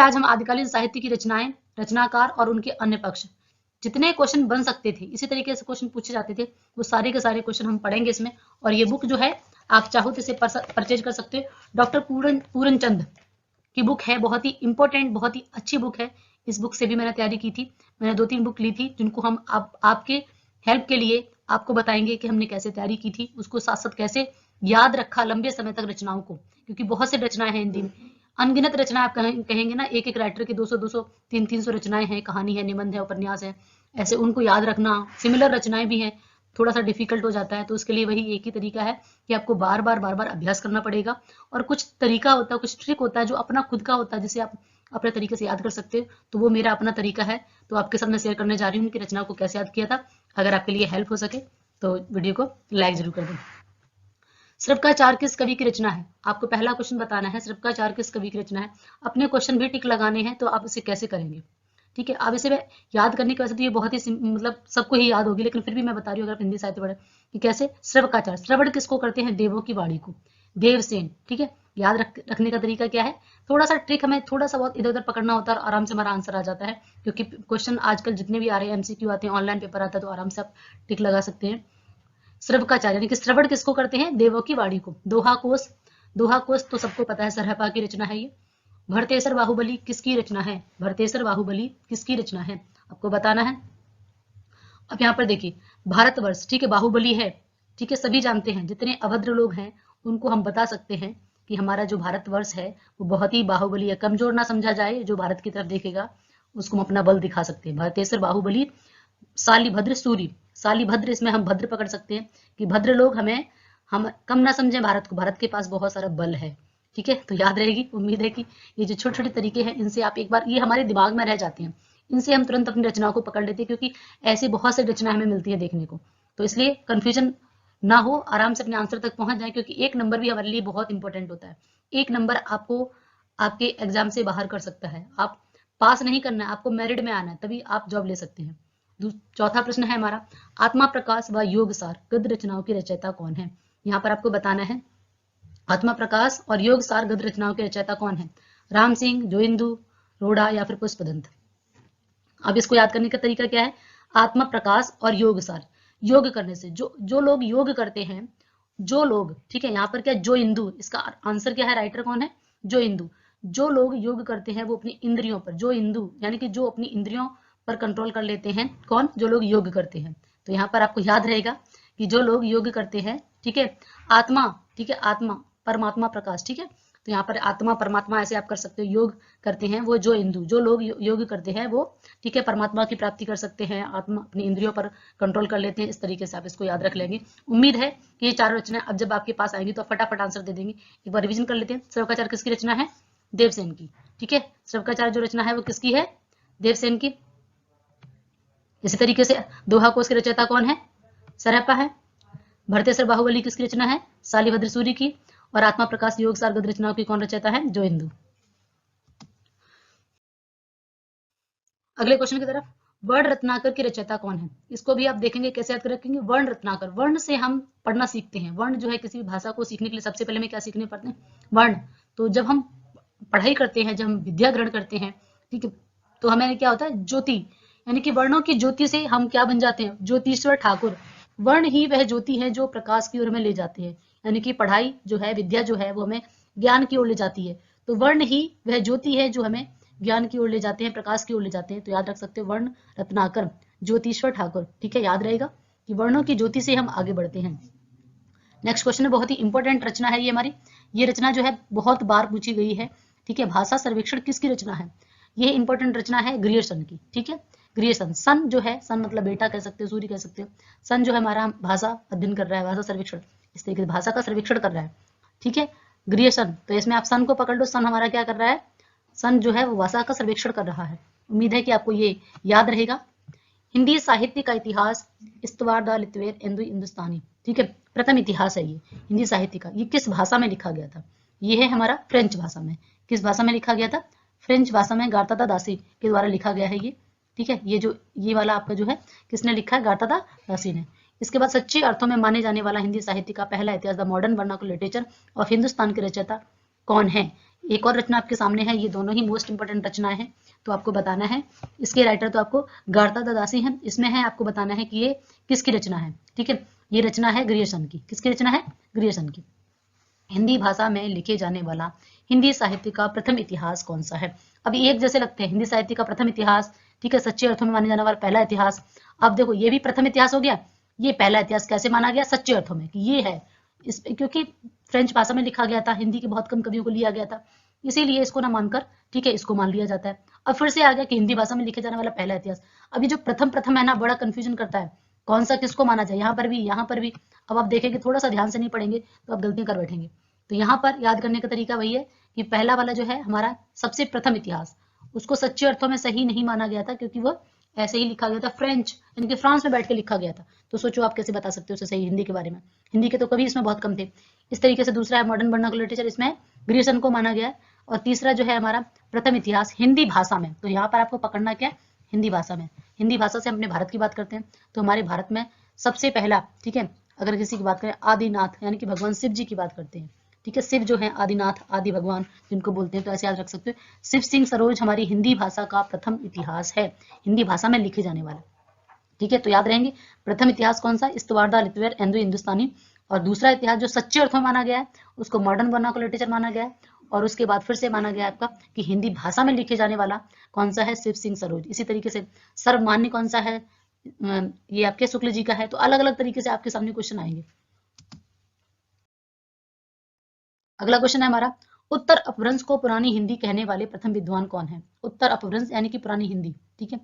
आज हम आदिकालीन साहित्य की रचनाएं, रचनाकार और उनके अन्य पक्ष, जितने क्वेश्चन बन सकते थे, इसी तरीके से क्वेश्चन पूछे जाते थे, वो सारे के सारे क्वेश्चन हम पढ़ेंगे इसमें। और ये बुक जो है आप चाहो तो इसे परचेज कर सकते हो। डॉक्टर पूरनचंद की बुक है, बहुत ही इंपॉर्टेंट, बहुत ही अच्छी बुक है। इस बुक से भी मैंने तैयारी की थी। मैंने 2-3 बुक ली थी जिनको हम आपके हेल्प के लिए आपको बताएंगे कि हमने कैसे तैयारी की थी, उसको साथ साथ कैसे याद रखा लंबे समय तक रचनाओं को, क्योंकि बहुत से रचनाएं हैं हिंदी में, अनगिनत रचनाएं। आप कहेंगे ना, एक एक राइटर की 200-200, 300-300 रचनाएं हैं, कहानी है, निबंध है, उपन्यास है, ऐसे उनको याद रखना। सिमिलर रचनाएं भी हैं, थोड़ा सा डिफिकल्ट हो जाता है, तो उसके लिए वही एक ही तरीका है कि आपको बार बार अभ्यास करना पड़ेगा। और कुछ तरीका होता है, कुछ ट्रिक होता है जो अपना खुद का होता है, जिसे आप अपने तरीके से याद कर सकते हो। तो वो मेरा अपना तरीका है, तो आपके साथ मैं शेयर करने जा रही हूँ कि रचना को कैसे याद किया था। अगर आपके लिए हेल्प हो सके तो वीडियो को लाइक जरूर कर दें। श्रवकाचार्य किस कवि की रचना है? आपको पहला क्वेश्चन बताना है, श्रवकाचार्य किस कवि की रचना है। अपने क्वेश्चन भी टिक लगाने हैं, तो आप इसे कैसे करेंगे? ठीक है, अब इसे याद करने की वजह से तो ये बहुत ही मतलब सबको ही याद होगी, लेकिन फिर भी मैं बता रही हूँ अगर आप हिंदी साहित्य पढ़े कि कैसे। श्रवकाचार्य, श्रवण किसको करते हैं? देवों की वाणी को, देवसेन। ठीक है, याद रखने का तरीका क्या है? थोड़ा सा ट्रिक, हमें थोड़ा सा बहुत इधर उधर पकड़ना होता है और आराम से हमारा आंसर आ जाता है, क्योंकि क्वेश्चन आजकल जितने भी आ रहे हैं, एमसीक्यू आते हैं, ऑनलाइन पेपर आता है, तो आराम से आप टिक लगा सकते हैं। श्रवकाचार्य यानी कि श्रवण किसको करते हैं? देवों की वाणी को। दोहा कोश, दोहा कोश तो सबको पता है, सरहपा की रचना है ये। भरतेसर बाहुबली किसकी रचना है? भरतेसर बाहुबली किसकी रचना है, आपको बताना है। अब यहाँ पर देखिए, भारतवर्ष, ठीक है, बाहुबली है, ठीक है, सभी जानते हैं, जितने अभद्र लोग हैं उनको हम बता सकते हैं कि हमारा जो भारतवर्ष है वो बहुत ही बाहुबली है। कमजोर ना समझा जाए, जो भारत की तरफ देखेगा उसको हम अपना बल दिखा सकते हैं। भरतेसर बाहुबली, शालिभद्र सूरी, शालिभद्र, इसमें हम भद्र पकड़ सकते हैं कि भद्र लोग हम कम ना समझें भारत को, भारत के पास बहुत सारा बल है। ठीक है, तो याद रहेगी। उम्मीद है कि ये जो छोटे छोटे तरीके हैं, इनसे आप एक बार, ये हमारे दिमाग में रह जाते हैं, इनसे हम तुरंत अपनी रचनाओं को पकड़ लेते हैं, क्योंकि ऐसी बहुत सी रचनाएं हमें मिलती है देखने को। तो इसलिए कंफ्यूजन ना हो, आराम से अपने आंसर तक पहुंच जाए, क्योंकि एक नंबर भी हमारे लिए बहुत इंपॉर्टेंट होता है। एक नंबर आपको आपके एग्जाम से बाहर कर सकता है। आप पास नहीं करना है, आपको मेरिट में आना है, तभी आप जॉब ले सकते हैं। चौथा प्रश्न है हमारा, आत्मा प्रकाश व योगसार गद्य रचनाओं की रचयिता कौन है? यहाँ पर आपको बताना है, आत्मा प्रकाश और योगसार गद्य रचनाओं के रचयिता कौन है? राम सिंह, जोइंदू, रोड़ा या फिर पुष्पदंत। अब इसको याद करने का तरीका क्या है? आत्मा प्रकाश और योगसार, योग करने से, जो जो लोग योग करते हैं, जो लोग, ठीक है, यहाँ पर क्या, जो इंदु, इसका आंसर क्या है? राइटर कौन है? जो इंदु। जो लोग योग करते हैं वो अपनी इंद्रियों पर, जो इंदु यानी कि जो अपनी इंद्रियों पर कंट्रोल कर लेते हैं, कौन? जो लोग योग करते हैं। तो यहाँ पर आपको याद रहेगा कि जो लोग योग करते हैं, ठीक है, आत्मा, ठीक है, आत्मा, परमात्मा, प्रकाश, ठीक है, तो यहाँ पर आत्मा परमात्मा ऐसे आप कर सकते हो, योग करते हैं वो जो इंदु, जो लोग योग करते हैं वो, ठीक है, परमात्मा की प्राप्ति कर सकते हैं, आत्मा अपनी इंद्रियों पर कंट्रोल कर लेते हैं। इस तरीके से आप इसको याद रख लेंगे। उम्मीद है कि ये चारों रचनाएं अब जब आपके पास आएंगी तो फटाफट आंसर दे देंगे। एक बार रिवीजन कर लेते हैं। श्रवकाचार्य किसकी रचना है? देवसेन की। ठीक है, श्रवकाचार्य जो रचना है वो किसकी है? देवसेन की। इसी तरीके से दोहा कोश की रचयिता कौन है? सरहपा है। भरतेसर बाहुबली किसकी रचना है? शालिभद्र सूरी की। और आत्मा प्रकाश योगसार गद्य रचनाओं की कौन रचयिता है? जो इंदु। अगले क्वेश्चन की तरफ, वर्ण रत्नाकर की रचयिता कौन है? इसको भी आप देखेंगे कैसे याद कर रखेंगे। वर्ण रत्नाकर, वर्ण से हम पढ़ना सीखते हैं। वर्ण जो है, किसी भी भाषा को सीखने के लिए सबसे पहले हमें क्या सीखने पड़ते हैं? वर्ण। तो जब हम पढ़ाई करते हैं, जब हम विद्या ग्रहण करते हैं, ठीक है, तो हमें क्या होता है? ज्योति, यानी कि वर्णों की ज्योति से हम क्या बन जाते हैं? ज्योतिश्वर ठाकुर। वर्ण ही वह ज्योति है जो प्रकाश की ओर हमें ले जाते हैं, यानी कि पढ़ाई जो है, विद्या जो है, वो हमें ज्ञान की ओर ले जाती है। तो वर्ण ही वह ज्योति है जो हमें ज्ञान की ओर ले जाते हैं, प्रकाश की ओर ले जाते हैं। तो याद रख सकते हो, वर्ण रत्नाकर, ज्योतिश्वर ठाकुर। ठीक है, याद रहेगा कि वर्णों की ज्योति से हम आगे बढ़ते हैं। नेक्स्ट क्वेश्चन है, बहुत ही इंपॉर्टेंट रचना है ये हमारी। ये रचना जो है बहुत बार पूछी गई है। ठीक है, भाषा सर्वेक्षण किसकी रचना है? ये इंपॉर्टेंट रचना है ग्रियर्सन की। ठीक है, ग्रियर्सन, सन जो है, सन मतलब बेटा कह सकते हो, सूर्य कह सकते हो। सन जो है हमारा भाषा अध्ययन कर रहा है, भाषा सर्वेक्षण, इस तरीके से भाषा का सर्वेक्षण कर रहा है। ठीक है, ग्रियर्सन, तो इसमें आप सन को पकड़ लो। सन हमारा क्या कर रहा है? सन जो है वो भाषा का सर्वेक्षण कर रहा है। उम्मीद है कि आपको ये याद रहेगा। हिंदी साहित्य का इतिहास, इस्तवार द लिटवेर इंदु हिंदुस्तानी। ठीक है, प्रथम इतिहास है ये हिंदी साहित्य का। ये किस भाषा में लिखा गया था? ये है हमारा फ्रेंच भाषा में। किस भाषा में लिखा गया था? फ्रेंच भाषा में गार्ता दासी के द्वारा लिखा गया है ये। ठीक है, ये वाला आपका जो है, किसने लिखा है? गार्ता दासी ने। इसके बाद सच्चे अर्थों में माने जाने वाला हिंदी साहित्य का पहला इतिहास, the modern vernacular literature of Hindustan के रचयिता कौन है? एक और रचना आपके सामने है, ये दोनों ही मोस्ट इंपोर्टेंट रचनाएं हैं, तो आपको बताना है। इसके राइटर तो आपको गार्ता ददासी हैं। इसमें है आपको बताना है कि ये किसकी रचना है। ठीक है, ये रचना है ग्रियर्सन की। किसकी रचना है? ग्रियर्सन की। हिंदी भाषा में लिखे जाने वाला हिंदी साहित्य का प्रथम इतिहास कौन सा है? अभी एक जैसे लगते हैं, हिंदी साहित्य का प्रथम इतिहास, ठीक है, सच्चे अर्थों में माने जाने वाला पहला इतिहास। अब देखो ये भी प्रथम इतिहास हो गया, ये पहला इतिहास कैसे माना गया? सच्चे अर्थों में, कि ये है इस, क्योंकि फ्रेंच भाषा में लिखा गया था, हिंदी के बहुत कम कवियों को लिया गया था, इसीलिए इसको ना मानकर, ठीक है, इसको मान लिया जाता है। अब फिर से आ गया कि हिंदी भाषा में लिखे जाने वाला पहला इतिहास। अभी जो प्रथम प्रथम है ना, बड़ा कंफ्यूजन करता है, कौन सा किसको माना जाए, यहाँ पर भी यहाँ पर भी। अब आप देखेंगे, थोड़ा सा ध्यान से नहीं पढ़ेंगे तो आप गलतियां कर बैठेंगे। तो यहाँ पर याद करने का तरीका वही है कि पहला वाला जो है हमारा सबसे प्रथम इतिहास, उसको सच्चे अर्थों में सही नहीं माना गया था, क्योंकि वो ऐसे ही लिखा गया था, फ्रेंच यानी कि फ्रांस में बैठ के लिखा गया था। तो सोचो आप कैसे बता सकते हो उसे सही हिंदी के बारे में? हिंदी के तो कवि इसमें बहुत कम थे। इस तरीके से दूसरा है मॉडर्न वर्नाकुलर लिटरेचर, इसमें ग्रियर्सन को माना गया है। और तीसरा जो है हमारा प्रथम इतिहास हिंदी भाषा में, तो यहाँ पर आपको पकड़ना क्या है? हिंदी भाषा में। हिंदी भाषा से हम अपने भारत की बात करते हैं, तो हमारे भारत में सबसे पहला, ठीक है, अगर किसी की बात करें आदिनाथ यानी कि भगवान शिव जी की बात करते हैं, ठीक है, शिव जो है आदिनाथ, आदि भगवान जिनको बोलते हैं, तो ऐसे याद रख सकते हो। शिव सिंह सरोज हमारी हिंदी भाषा का प्रथम इतिहास है, हिंदी भाषा में लिखे जाने वाला। ठीक है, तो याद रहेंगे प्रथम इतिहास कौन सा? इस्तवारदा लिटवेयर एंडो हिंदुस्तानी। और दूसरा इतिहास जो सच्चे अर्थों में माना गया है, उसको मॉडर्न वर्नाकुलर लिटरेचर माना गया है। और उसके बाद फिर से माना गया आपका कि हिंदी भाषा में लिखे जाने वाला कौन सा है? शिव सिंह सरोज। इसी तरीके से सर्वमान्य कौन सा है? ये आपके शुक्ल जी का है। तो अलग अलग तरीके से आपके सामने क्वेश्चन आएंगे। अगला क्वेश्चन है हमारा, उत्तर अपभ्रंश को पुरानी हिंदी कहने वाले प्रथम विद्वान कौन है? उत्तर अपभ्रंश यानी कि पुरानी हिंदी, ठीक है,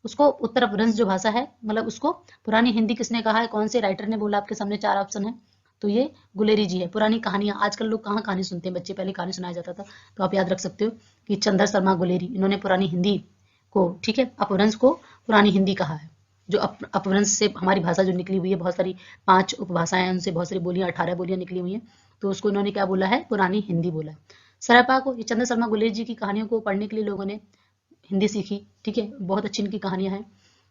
उसको उत्तर अपभ्रंश जो भाषा है, मतलब उसको पुरानी हिंदी किसने कहा है? कौन से राइटर ने बोला? आपके सामने चार ऑप्शन है, तो ये गुलेरी जी है। पुरानी कहानियां, आजकल लोग कहाँ कहानी सुनते हैं बच्चे, पहले कहानी सुनाया जाता था, तो आप याद रख सकते हो कि चंद्र शर्मा गुलेरी, इन्होंने पुरानी हिंदी को, ठीक है, अपभ्रंश को पुरानी हिंदी कहा है। जो अपभ्रंश से हमारी भाषा जो निकली हुई है, बहुत सारी 5 उपभाषाएं हैं, उनसे बहुत सारी बोलियां, 18 बोलियां निकली हुई हैं, तो उसको इन्होंने क्या बोला है? पुरानी हिंदी बोला है। सरपा को, ये चंद्र शर्मा गुलेरी जी की कहानियों को पढ़ने के लिए लोगों ने हिंदी सीखी, ठीक है, बहुत अच्छी इनकी कहानियां हैं।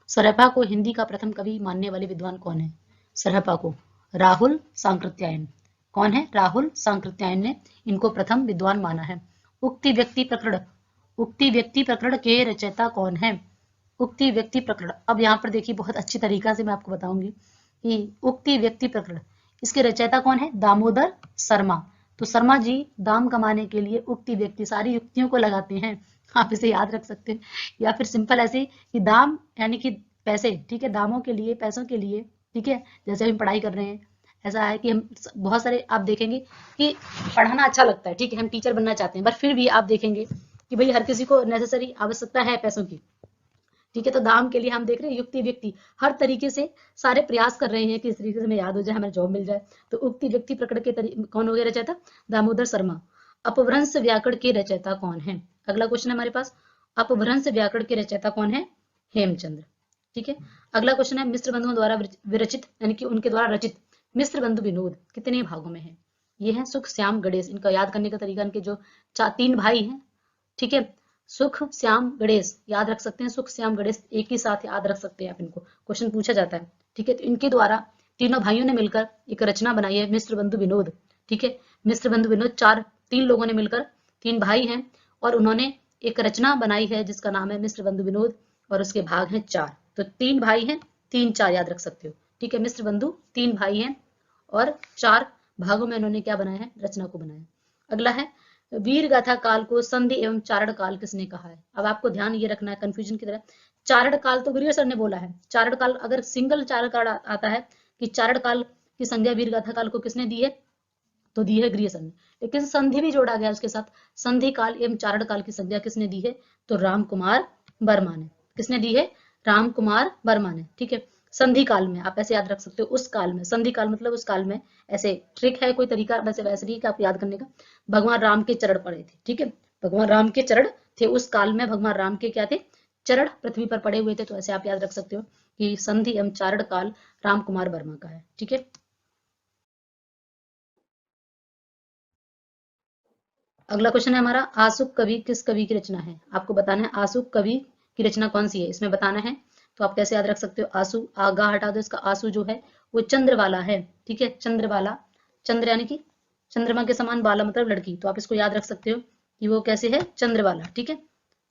सरपा को हिंदी का प्रथम कवि मानने वाले विद्वान कौन है? सरपा को राहुल सांकृत्यायन। कौन है? राहुल सांकृत्यायन ने इनको प्रथम विद्वान माना है। उक्ति व्यक्ति प्रकरण, उक्ति व्यक्ति प्रकरण के रचयिता कौन है? उक्ति व्यक्ति प्रकरण, अब यहाँ पर देखिए बहुत अच्छी तरीका से मैं आपको बताऊंगी कि उक्ति व्यक्ति प्रकरण, इसके रचयिता कौन है? दामोदर शर्मा। तो शर्मा जी दाम कमाने के लिए उक्ति व्यक्ति सारी युक्तियों को लगाते हैं, आप इसे याद रख सकते हैं। या फिर सिंपल ऐसे कि दाम यानी कि पैसे, ठीक है, दामों के लिए, पैसों के लिए, ठीक है, जैसे हम पढ़ाई कर रहे हैं, ऐसा है कि हम बहुत सारे आप देखेंगे कि पढ़ाना अच्छा लगता है, ठीक है, हम टीचर बनना चाहते हैं, पर फिर भी आप देखेंगे कि भाई हर किसी को नेसेसरी आवश्यकता है पैसों की, ठीक है, तो दाम के लिए हम देख रहे हैं युक्ति व्यक्ति हर तरीके से सारे प्रयास कर रहे हैं कि इस तरीके से हमें याद हो जाए, हमें जॉब मिल जाए। तो उक्ति व्यक्ति प्रकरण के कौन हो गया रचयिता? दामोदर शर्मा। अपभ्रंश व्याकरण के रचयिता कौन है? अगला क्वेश्चन है हमारे पास, अपभ्रंश व्याकरण के रचयिता कौन है? हेमचंद्र। ठीक है, अगला क्वेश्चन है, मिश्र बंधुओं द्वारा विरचित यानी कि उनके द्वारा रचित मिश्र बंधु विनोद कितने भागों में है? ये है सुख श्याम गणेश। इनका याद करने का तरीका, इनके जो 3 भाई हैं, ठीक है, सुख श्याम गणेश, याद रख सकते हैं, सुख श्याम गणेश एक ही साथ याद रख सकते हैं आप इनको, क्वेश्चन पूछा जाता है, ठीक है। तो इनके द्वारा तीनों भाइयों ने मिलकर एक रचना बनाई है, मिश्र बंधु विनोद, ठीक है, मिश्र बंधु विनोद। 3 लोगों ने मिलकर, 3 भाई हैं, और उन्होंने एक रचना बनाई है जिसका नाम है मिश्र बंधु विनोद, और उसके भाग हैं 4। तो 3 भाई हैं, 3 4 याद रख सकते हो, ठीक है। मिश्र बंधु 3 भाई हैं और 4 भागों में उन्होंने क्या बनाया है? रचना को बनाया। अगला है, वीर गाथा काल को संधि एवं चारण काल किसने कहा है? अब आपको ध्यान ये रखना है कंफ्यूजन की तरह, चारण काल तो ग्रियर्सन ने बोला है। चारण काल अगर सिंगल चारण काल आता है कि चारण काल की संज्ञा वीर गाथा काल को किसने दी है? तो दी है ग्रियर्सन ने। लेकिन संधि भी जोड़ा गया उसके साथ, संधि काल एवं चारण काल की संज्ञा किसने दी है? तो राम कुमार वर्मा ने। किसने दी है? राम कुमार वर्मा ने, ठीक है। संधि काल में आप ऐसे याद रख सकते हो, उस काल में, संधि काल मतलब उस काल में, ऐसे ट्रिक है कोई तरीका वैसे वैसे नहीं कि आप याद करने का। भगवान राम के चरण पड़े थे, ठीक है, भगवान राम के चरण थे उस काल में, भगवान राम के क्या थे? चरण पृथ्वी पर पड़े हुए थे। तो ऐसे आप याद रख सकते हो कि संधि एवं चारण काल राम कुमार वर्मा का है, ठीक है। अगला क्वेश्चन है हमारा, आसुक कवि किस कवि की रचना है? आपको बताना है आसुक कवि की रचना कौन सी है, इसमें बताना है। तो आप कैसे याद रख सकते हो? आसु, आगा हटा दो, इसका आसु जो है वो चंद्र वाला है, ठीक है, चंद्र वाला, चंद्र यानी कि चंद्रमा के समान, बाला मतलब लड़की, तो आप इसको याद रख सकते हो कि वो कैसे है, चंद्र वाला। ठीक है,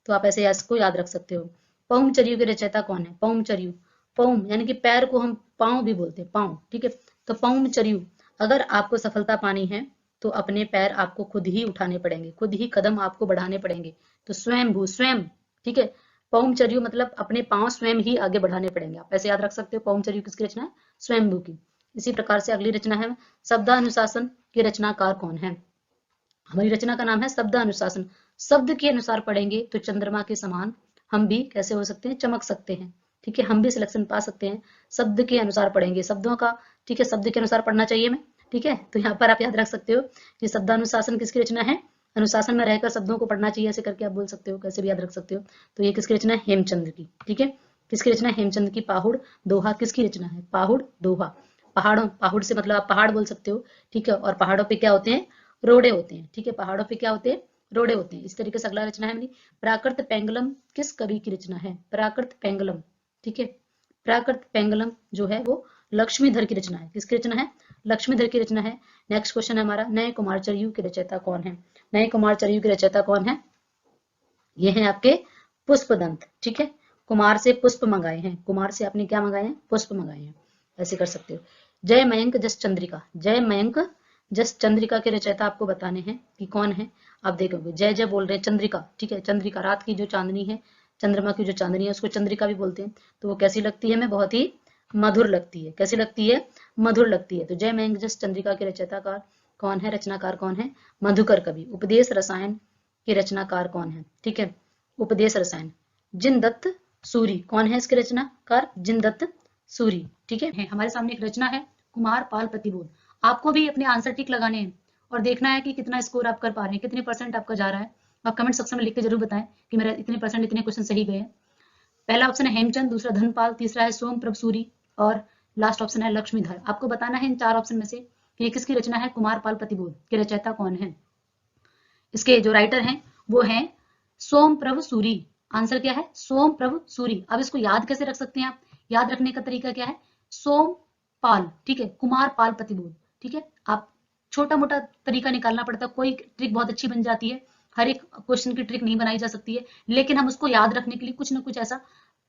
तो आप ऐसे इसको याद रख सकते हो। पौमचर्यु के रचयिता कौन है? पौमचर्यु, पौम यानी कि पैर को हम पाँव भी बोलते हैं, पाँव। ठीक है, तो पौमचर्यु, अगर आपको सफलता पानी है तो अपने पैर आपको खुद ही उठाने पड़ेंगे, खुद ही कदम आपको बढ़ाने पड़ेंगे। तो स्वयंभू, स्वयं। ठीक है, पौमचर्यु मतलब अपने पाँव स्वयं ही आगे बढ़ाने पड़ेंगे। आप ऐसे याद रख सकते हो, पौमचर्यु किसकी रचना है? स्वयंभू की। इसी प्रकार से अगली रचना है शब्दानुशासन के रचनाकार कौन है? हमारी रचना का नाम है शब्दानुशासन। शब्द के अनुसार पढ़ेंगे तो चंद्रमा के समान हम भी कैसे हो सकते हैं, चमक सकते हैं। ठीक है, हम भी सिलेक्शन पा सकते हैं, शब्द के अनुसार पढ़ेंगे, शब्दों का। ठीक है, शब्द के अनुसार पढ़ना चाहिए हमें। ठीक है, तो यहाँ पर आप याद रख सकते हो कि शब्दानुशासन किसकी रचना है? अनुशासन में रहकर शब्दों को पढ़ना चाहिए, ऐसे करके आप बोल सकते हो, कैसे भी याद रख सकते हो। तो ये किसकी रचना है? हेमचंद्र की। ठीक है, किसकी रचना है? हेमचंद्र की। पाहुड़ दोहा किसकी रचना है? पाहुड़ दोहा। पहाड़ों, पाहुड़ से मतलब आप पहाड़ बोल सकते हो। ठीक है, और पहाड़ों पे क्या होते हैं? रोड़े होते हैं। ठीक है, पहाड़ों पे क्या होते हैं? रोड़े होते हैं। इस तरीके से अगला रचना है मेरी, प्राकृत पेंगलम किस कवि की रचना है? प्राकृत पेंगलम। ठीक है, प्राकृत पेंगलम जो है वो लक्ष्मीधर की रचना है। किसकी रचना है? लक्ष्मीधर की रचना है। नेक्स्ट क्वेश्चन है हमारा, नए कुमारचर्यु के रचयिता कौन है? नए कुमारचर्यु के रचयिता कौन है? ये हैं आपके पुष्पदंत। ठीक है, कुमार से पुष्प मंगाए हैं, कुमार से आपने क्या मंगाए हैं? पुष्प मंगाए हैं। ऐसे कर सकते हो। जय मयंक जस चंद्रिका, जय मयंक जस चंद्रिका के रचयिता आपको बताने हैं कि कौन है। आप देखोगे जय जय बोल रहे हैं, चंद्रिका। ठीक है, चंद्रिका रात की जो चांदनी है, चंद्रमा की जो चांदनी है उसको चंद्रिका भी बोलते हैं। तो वो कैसी लगती है? हमें बहुत ही मधुर लगती है। कैसी लगती है? मधुर लगती है। तो जय मयंक जस चंद्रिका के रचयिता कौन है? रचनाकार कौन है? मधुकर कवि। उपदेश रसायन के रचनाकार कौन है? ठीक है, उपदेश रसायन जिनदत्त सूरी। कौन है इसके रचनाकार? जिनदत्त सूरी। ठीक है, हमारे सामने एक रचना है कुमार पाल प्रतिबोध। आपको भी अपने आंसर टिक लगाने हैं और देखना है कि कितना स्कोर आप कर पा रहे हैं, कितने परसेंट आपका जा रहा है। आप कमेंट सेक्शन में लिख के जरूर बताएं कि मेरा इतने परसेंट, इतने क्वेश्चन सही गए। पहला ऑप्शन है हेमचंद, दूसरा धनपाल, तीसरा है सोम प्रभ सूरी और लास्ट ऑप्शन है लक्ष्मीधर। आपको बताना है इन चार ऑप्शन में से कि किसकी रचना है कुमार पाल प्रतिबोध के रचयिता कौन है। इसके जो राइटर हैं वो हैं सोम प्रभु सूरी। आंसर क्या है? सोम प्रभु सूरी। अब इसको याद कैसे रख सकते हैं आप? याद रखने का तरीका क्या है? सोम पाल, ठीक है, कुमार पाल प्रतिबोध। ठीक है, आप छोटा मोटा तरीका निकालना पड़ता है, कोई ट्रिक बहुत अच्छी बन जाती है, हर एक क्वेश्चन की ट्रिक नहीं बनाई जा सकती है, लेकिन हम उसको याद रखने के लिए कुछ ना कुछ ऐसा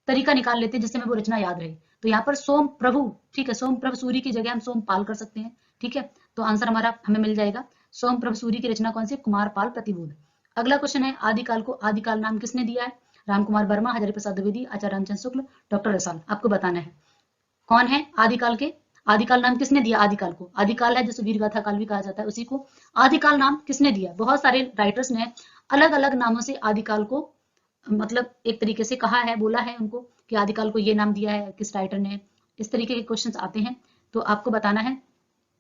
तरीका निकाल लेते हैं जिससे हमें वो रचना याद रहे। तो यहाँ पर सोम प्रभु, ठीक है, सोम प्रभु सूरी की जगह हम सोम पाल कर सकते हैं। ठीक है, तो आंसर हमारा हमें मिल जाएगा सोम प्रभु सूरी की रचना कौन सी? कुमार पाल प्रतिबोध। अगला क्वेश्चन है आदिकाल को आदिकाल नाम किसने दिया है? रामकुमार वर्मा, हजारी प्रसाद द्विवेदी, आचार्य रामचंद्र शुक्ल, डॉक्टर रसाल। आपको बताना है कौन है आदिकाल के, आदिकाल नाम किसने दिया आदिकाल को? आदिकाल है जिसे वीरगाथा काल भी कहा जाता है, उसी को आदिकाल नाम किसने दिया? बहुत सारे राइटर्स ने अलग अलग नामों से आदिकाल को मतलब एक तरीके से कहा है, बोला है उनको कि आदिकाल को ये नाम दिया है, किस राइटर ने। इस तरीके के क्वेश्चंस आते हैं, तो आपको बताना है।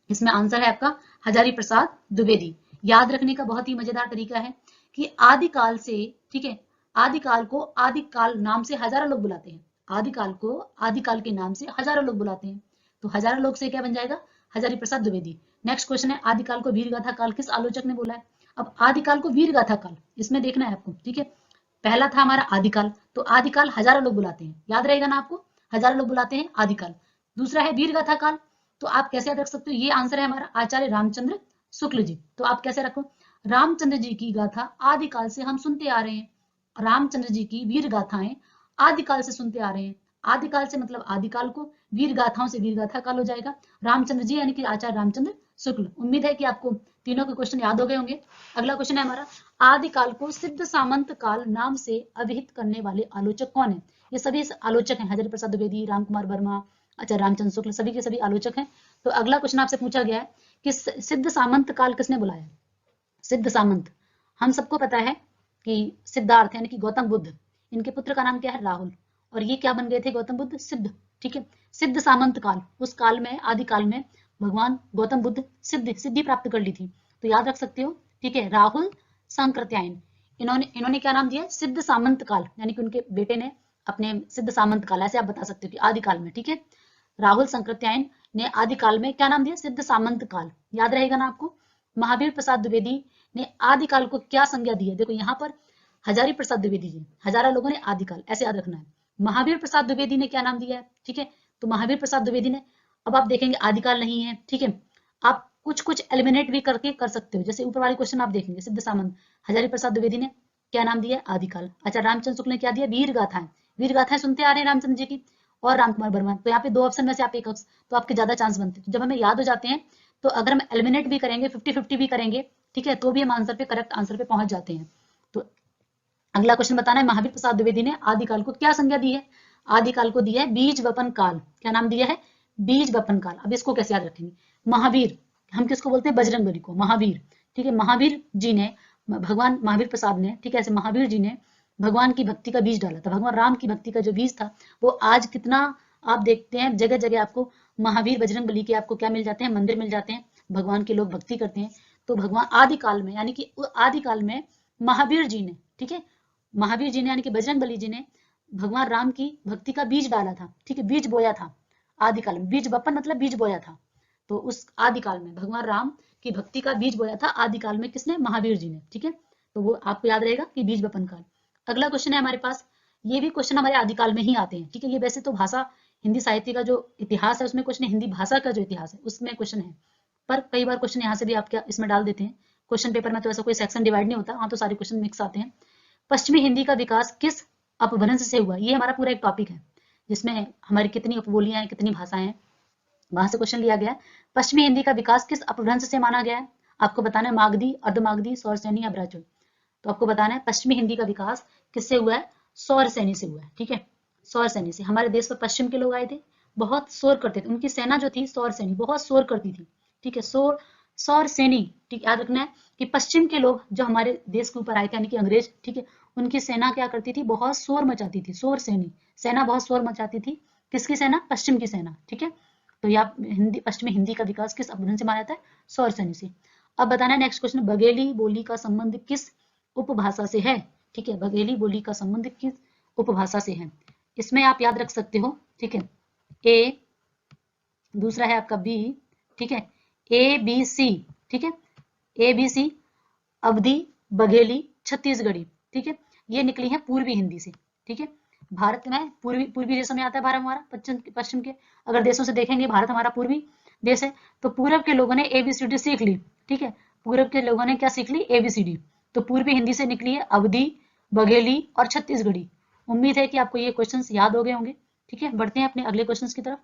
इसमें आंसर है आपका हजारी प्रसाद द्विवेदी। याद रखने का बहुत ही मजेदार तरीका है कि आदिकाल से, ठीक है, आदिकाल को आदिकाल नाम से हजारों लोग बुलाते हैं, आदिकाल को आदिकाल के नाम से हजारों लोग बुलाते हैं। तो हजारों लोग से क्या बन जाएगा? हजारी प्रसाद द्विवेदी। नेक्स्ट क्वेश्चन है आदिकाल को वीरगाथा काल किस आलोचक ने बोला है? अब आदिकाल को वीरगाथा काल इसमें देखना है आपको। ठीक है, पहला था हमारा आदिकाल, तो आदिकाल हजारों लोग बुलाते हैं, याद रहेगा ना आपको, हजारों लोग बुलाते हैं आदिकाल। दूसरा है वीरगाथा काल, तो आप कैसे याद रख सकते हो? ये आंसर है हमारा आचार्य रामचंद्र शुक्ल जी। तो आप कैसे रखो? रामचंद्र जी की गाथा आदिकाल से हम सुनते आ रहे हैं, रामचंद्र जी की वीर गाथाएं आदिकाल से सुनते आ रहे हैं। आदिकाल से मतलब आदिकाल को, वीर गाथाओं से वीर गाथा काल हो जाएगा। रामचंद्र जी यानी कि आचार्य रामचंद्र शुक्ल। उम्मीद है कि आपको तीनों के क्वेश्चन याद हो गए होंगे। अगला क्वेश्चन है हमारा आदिकाल को सिद्ध सामंत काल नाम से अभिहित करने वाले आलोचक कौन है? ये सभी आलोचक हैं, हजारी प्रसाद द्विवेदी, रामकुमार वर्मा, आचार्य रामचंद्र शुक्ल, सभी के सभी आलोचक हैं। तो अगला क्वेश्चन आपसे पूछा गया है कि सिद्ध सामंत काल किसने बुलाया? सिद्ध सामंत, हम सबको पता है कि सिद्धार्थ यानी कि गौतम बुद्ध, इनके पुत्र का नाम क्या है? राहुल। और ये क्या बन गए थे? गौतम बुद्ध सिद्ध। ठीक है, सिद्ध सामंत काल, उस काल में आदिकाल में भगवान गौतम बुद्ध सिद्धि प्राप्त कर ली थी। तो याद रख सकते हो। ठीक है, राहुल सांकृत्यायन, इन्होंने क्या नाम दिया? सिद्ध सामंत काल, यानी कि उनके बेटे ने अपने सिद्ध सामंत काल, ऐसे आप बता सकते हो कि आदिकाल में। ठीक है, राहुल सांकृत्यायन ने आदिकाल में क्या नाम दिया? सिद्ध सामंत काल। याद रहेगा ना आपको। महावीर प्रसाद द्विवेदी ने आदिकाल को क्या संज्ञा दी है? देखो यहाँ पर हजारी प्रसाद द्विवेदी जी, हजारा लोगों ने आदिकाल, ऐसे याद रखना है। महावीर प्रसाद द्विवेदी ने क्या नाम दिया है? ठीक है, तो महावीर प्रसाद द्विवेदी ने, अब आप देखेंगे आदिकाल नहीं है। ठीक है, आप कुछ कुछ एलिमिनेट भी करके कर सकते हो। जैसे ऊपर वाले क्वेश्चन आप देखेंगे, सिद्ध सामंत हजारी प्रसाद द्विवेदी ने क्या नाम दिया? आदिकाल। अच्छा, रामचंद्र शुक्ल ने क्या दिया? वीर गाथाएं। वीर गाथाएं सुनते आ रहे हैं रामचंद्र जी की, और रामकुमार वर्मा। तो यहाँ पे 2 ऑप्शन में से आप एक, तो आपके ज्यादा चांस बनते हैं। जब हमें याद हो जाते हैं तो अगर हम एलिमिनेट भी करेंगे, 50-50 भी करेंगे, ठीक है, तो भी हम आंसर पे, करेक्ट आंसर पे पहुंच जाते हैं। तो अगला क्वेश्चन बताना है, महावीर प्रसाद द्विवेदी ने आदिकाल को क्या संज्ञा दी है? आदिकाल को दिया है बीज वपन काल। क्या नाम दिया है? बीज वपन काल। अब इसको कैसे याद रखेंगे? महावीर, हम किसको बोलते हैं? बजरंगबली को महावीर, ठीक है। महावीर जी ने, भगवान महावीर प्रसाद ने, ठीक है, ऐसे महावीर जी ने भगवान की भक्ति का बीज डाला था। भगवान राम की भक्ति का जो बीज था वो आज कितना, आप देखते हैं जगह जगह आपको महावीर बजरंगबली के आपको क्या मिल जाते हैं? मंदिर मिल जाते हैं, भगवान के लोग भक्ति करते हैं। तो भगवान आदिकाल में, यानी कि आदिकाल में महावीर जी ने, ठीक है, महावीर जी ने यानी कि बजरंगबली जी ने भगवान राम की भक्ति का बीज डाला था, ठीक है, बीज बोया था आदिकाल में। बीज वपन मतलब बीज बोया था। तो उस आदिकाल में भगवान राम की भक्ति का बीज बोया था आदिकाल में, किसने? महावीर जी ने, ठीक है। तो वो आपको याद रहेगा कि बीज वपन काल। अगला क्वेश्चन है हमारे पास, ये भी क्वेश्चन हमारे आदिकाल में ही आते हैं, ठीक है। ये वैसे तो भाषा, हिंदी साहित्य का जो इतिहास है उसमें क्वेश्चन, हिंदी भाषा का जो इतिहास है उसमें क्वेश्चन है, पर कई बार क्वेश्चन यहाँ से भी आप क्या इसमें डाल देते हैं। क्वेश्चन पेपर में तो ऐसा कोई सेक्शन डिवाइड नहीं होता, हाँ, तो सारे क्वेश्चन मिक्स आते हैं। पश्चिमी हिंदी का विकास किस अपभ्रंश से हुआ? ये हमारा पूरा एक टॉपिक है जिसमें हमारी कितनी उपबोलियां हैं, कितनी भाषाएं हैं, वहां से क्वेश्चन लिया गया है। पश्चिमी हिंदी का विकास किस अपभ्रंश से माना गया है? आपको बताना है, मागधी, अर्धमागधी, सौरसैनी या ब्राह्मण। तो आपको बताना है पश्चिमी हिंदी का विकास किससे हुआ है? सौरसैनी से हुआ है, ठीक है। सौरसैनी से। हमारे देश पर पश्चिम के लोग आए थे, बहुत शोर करते थे, उनकी सेना जो थी सौरसैनी बहुत शोर करती थी, ठीक है। सौरसैनी, ठीक, याद रखना है कि पश्चिम के लोग जो हमारे देश के ऊपर आए थे, यानी कि अंग्रेज, ठीक है, उनकी सेना क्या करती थी? बहुत शोर मचाती थी। सौरसैनी सेना बहुत शोर मचाती थी। किसकी सेना? पश्चिम की सेना, ठीक है। तो यह हिंदी, पश्चिमी हिंदी का विकास किस अपभ्रंश से माना जाता है? सौरसैनी से। अब बताना है नेक्स्ट क्वेश्चन, बघेली बोली का संबंध किस उपभाषा से है? ठीक है, बघेली बोली का संबंध किस उपभाषा से है? इसमें आप याद रख सकते हो, ठीक है, ए, दूसरा है आपका बी, ठीक है, ए बी सी, ठीक है, ए बी सी, अवधी, बघेली, छत्तीसगढ़ी, ठीक है, ये निकली है पूर्वी हिंदी से, ठीक है। भारत में पूर्वी देशों में आता है भारत हमारा, पश्चिम के अगर देशों से देखेंगे, भारत हमारा पूर्वी देश है। तो पूर्व के लोगों ने एबीसीडी सीख ली, ठीक है, पूर्व के लोगों ने क्या सीख ली? एबीसीडी। तो पूर्वी हिंदी से निकली है अवधी, बघेली और छत्तीसगढ़ी। उम्मीद है कि आपको ये क्वेश्चंस याद हो गए होंगे, ठीक है। बढ़ते हैं अपने अगले क्वेश्चंस की तरफ।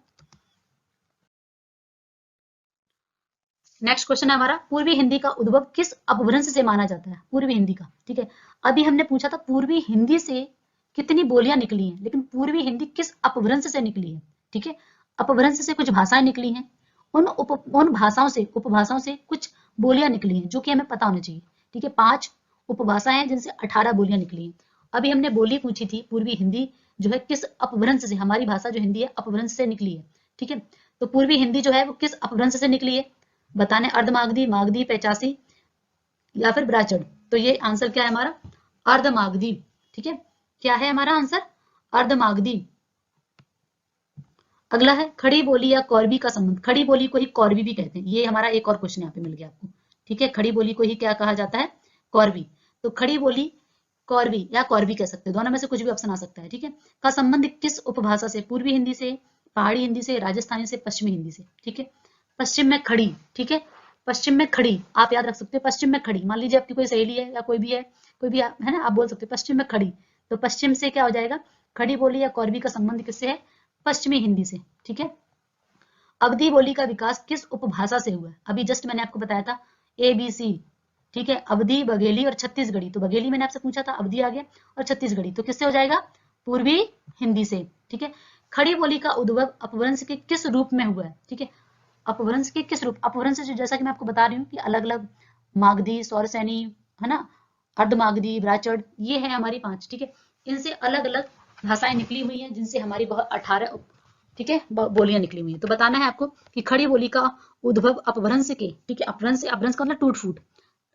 नेक्स्ट क्वेश्चन है हमारा, पूर्वी हिंदी का उद्भव किस अपभ्रंश से माना जाता है? पूर्वी हिंदी का, ठीक है। अभी हमने पूछा था पूर्वी हिंदी से कितनी बोलियां निकली हैं, लेकिन पूर्वी हिंदी किस अपभ्रंश से निकली है, ठीक है। अपभ्रंश से कुछ भाषाएं निकली हैं, उन भाषाओं से, उपभाषाओं से कुछ बोलियां निकली हैं, जो कि हमें पता होना चाहिए, ठीक है। 5 उपभाषाएं हैं जिनसे 18 बोलियां निकली हैं। अभी हमने बोली पूछी थी पूर्वी हिंदी जो है किस अपभ्रंश से, हमारी भाषा जो हिंदी है अपभ्रंश से निकली है, ठीक है। तो पूर्वी हिंदी जो है वो किस अपभ्रंश से निकली है? बताने, अर्धमागधी, मागधी, पैचासी या फिर ब्राचड़। तो ये आंसर क्या है हमारा? अर्धमागधी, ठीक है। क्या है हमारा आंसर? अर्धमागधी। अगला है खड़ी बोली या कौरवी का संबंध। खड़ी बोली को ही कौरवी भी कहते हैं, ये हमारा एक और क्वेश्चन यहाँ पे मिल गया आपको, ठीक है। खड़ी बोली को ही क्या कहा जाता है? कौरवी। तो खड़ी बोली, कौरवी या कौरवी कह सकते हैं, दोनों में से कुछ भी ऑप्शन आ सकता है, ठीक है। का संबंध किस उपभाषा से? पूर्वी हिंदी से, पहाड़ी हिंदी से, राजस्थानी से, पश्चिमी हिंदी से, ठीक है। पश्चिम में खड़ी, ठीक है, पश्चिम में खड़ी आप याद रख सकते हो। पश्चिम में खड़ी, मान लीजिए आपकी कोई सहेली है या कोई भी है, कोई भी है ना, आप बोल सकते हो पश्चिम में खड़ी। तो पश्चिम से क्या हो जाएगा? खड़ी बोली या कौरवी का संबंध किससे है? पश्चिमी हिंदी से, ठीक है। अवधी बोली का विकास किस उपभाषा से हुआ? अभी जस्ट मैंने आपको बताया था ABC, ठीक है, अवधी, बघेली और छत्तीसगढ़ी। तो बघेली मैंने आपसे पूछा था, अवधी आ गया, और छत्तीसगढ़ी तो किससे हो जाएगा? पूर्वी हिंदी से, ठीक है। खड़ी बोली का उद्भव अपभ्रंश के किस रूप में हुआ है? ठीक है, अपभ्रंश के किस रूप? अपभ्रंश जैसा कि मैं आपको बता रही हूँ कि अलग अलग मागधी, सौरसैनी, है ना, अर्धमागधी, ब्राचड़, ये है हमारी 5, ठीक है। इनसे अलग अलग भाषाएं निकली हुई हैं जिनसे हमारी बहुत 18, ठीक है, बोलियां निकली हुई हैं। तो बताना है आपको कि खड़ी बोली का उद्भव अपभ्रंश के, ठीक है, अपभ्रंश से, अपभ्रंश का मतलब टूट फूट,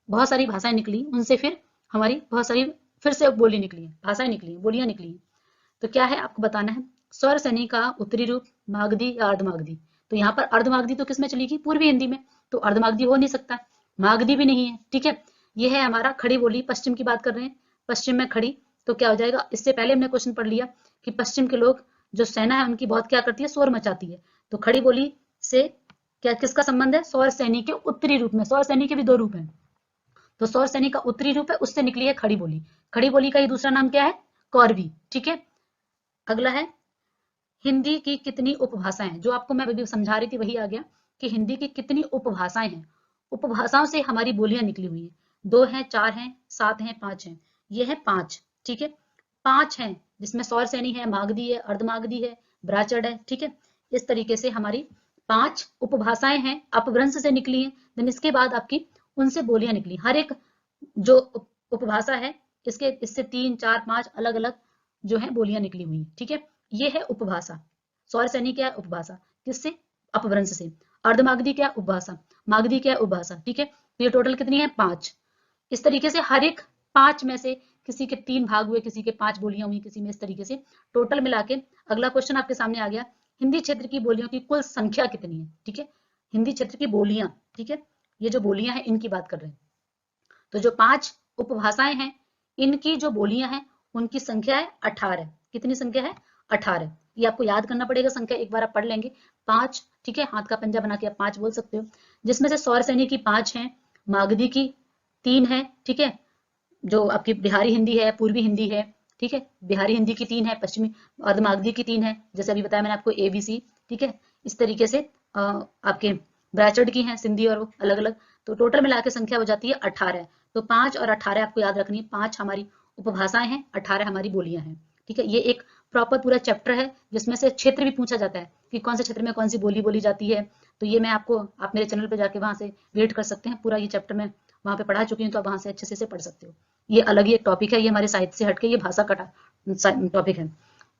बहुत सारी भाषाएं निकली, उनसे फिर हमारी बहुत सारी फिर से बोली निकली है, भाषाएं निकली हैं, बोलियां निकली हैं। तो क्या है आपको बताना है, स्वरसैनी का उत्तरी रूप मागधी या अर्धमागधी। तो यहाँ पर अर्धमागधी तो किसमें चलेगी? पूर्वी हिंदी में, तो अर्धमागधी हो नहीं सकता, मागधी भी नहीं है, ठीक है। ये है हमारा खड़ी बोली, पश्चिम की बात कर रहे हैं, पश्चिम में खड़ी। तो क्या हो जाएगा? इससे पहले हमने क्वेश्चन पढ़ लिया कि पश्चिम के लोग जो सेना है उनकी बहुत क्या करती है? शोर मचाती है। तो खड़ी बोली से क्या किसका संबंध है? सौर सैनी के उत्तरी रूप में। सौर सैनी के भी 2 रूप हैं, तो सौर सैनी का उत्तरी रूप है, उससे निकली है खड़ी बोली। खड़ी बोली का ही दूसरा नाम क्या है? कौरवी। ठीक है, अगला है हिंदी की कितनी उपभाषाएं हैं? जो आपको मैं अभी समझा रही थी वही आ गया कि हिंदी की कितनी उपभाषाएं हैं। उपभाषाओं से हमारी बोलियां निकली हुई हैं। 2 हैं, 4 हैं, 7 हैं, 5 हैं। ये है 5। ठीक है, 5 हैं जिसमें सौर सैनी है, मागधी है, अर्धमागधी है, ब्राचड़ है। ठीक है, इस तरीके से हमारी 5 उपभाषाएं हैं, अपभ्रंश से निकली हैं। देन इसके बाद आपकी उनसे बोलियां निकली। हर एक जो उपभाषा है इसके इससे 3, 4, 5 अलग अलग जो है बोलियां निकली हुई। ठीक है, ये है उपभाषा। सौर सैनी क्या है? उपभाषा। किससे? अपभ्रंश से। अर्धमागधी क्या? उपभाषा। मागधी क्या? उपभाषा। ठीक है, तो ये टोटल कितनी है? 5। इस तरीके से हर एक 5 में से किसी के 3 भाग हुए, किसी के 5 बोलियां हुई, किसी में इस तरीके से टोटल मिला के अगला क्वेश्चन आपके सामने आ गया, हिंदी क्षेत्र की बोलियों की कुल संख्या कितनी है? ठीक है, हिंदी क्षेत्र की बोलियां। ठीक है, ये जो बोलियां हैं इनकी बात कर रहे हैं। तो जो 5 उपभाषाएं हैं इनकी जो बोलियां हैं उनकी संख्या है 18। कितनी संख्या है? 18। ये आपको याद करना पड़ेगा संख्या, एक बार आप पढ़ लेंगे 5। ठीक है, हाथ का पंजा बना के आप 5 बोल सकते हो, जिसमें से सौर सैनी की 5 है, मागधी की 3 है। ठीक है, जो आपकी बिहारी हिंदी है, पूर्वी हिंदी है। ठीक है, बिहारी हिंदी की 3 है, पश्चिमी अर्धमागधी की 3 है, जैसे अभी बताया मैंने आपको ABC। ठीक है, इस तरीके से आपके ब्राचड़ की हैं, सिंधी और अलग अलग। तो टोटल मिला के संख्या हो जाती है 18। तो 5 और 18 आपको याद रखनी है। 5 हमारी उपभाषाएं हैं, 18 हमारी बोलियां हैं। ठीक है, ये एक प्रॉपर पूरा चैप्टर है जिसमें से क्षेत्र भी पूछा जाता है कि कौन से क्षेत्र में कौन सी बोली बोली जाती है। तो ये मैं आपको, आप मेरे चैनल पे जाके वहां से वेट कर सकते हैं, पूरा ये चैप्टर मैं वहां पे पढ़ा चुकी हूँ, तो आप वहां से अच्छे से पढ़ सकते हो। ये अलग ही एक टॉपिक है, ये हमारे साहित्य से हटके ये भाषा का टॉपिक है।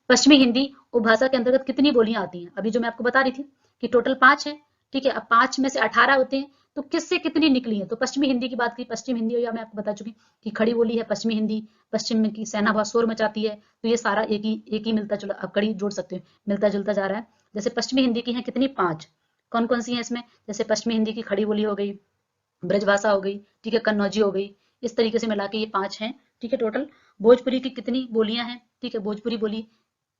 पश्चिमी हिंदी उपभाषा के अंतर्गत कितनी बोलियां आती हैं? अभी जो मैं आपको बता रही थी कि टोटल 5 है। ठीक है, अब 5 में से 18 होते हैं, तो किससे कितनी निकली है? तो पश्चिमी हिंदी की बात की, पश्चिम हिंदी या मैं आपको बता चुकी कि खड़ी बोली है पश्चिमी हिंदी, पश्चिम में की सेना बहुत शोर मचाती है, तो ये सारा एक ही मिलता जुला, आप कड़ी जोड़ सकते हो, मिलता जुलता जा रहा है। जैसे पश्चिमी हिंदी की है कितनी? 5। कौन कौन सी है इसमें? जैसे पश्चिमी हिंदी की खड़ी बोली हो गई, ब्रजभाषा हो गई, ठीक है, कन्नौजी हो गई, इस तरीके से मिला के ये 5 हैं। ठीक है, टोटल भोजपुरी की कितनी बोलियां हैं? ठीक है, भोजपुरी बोली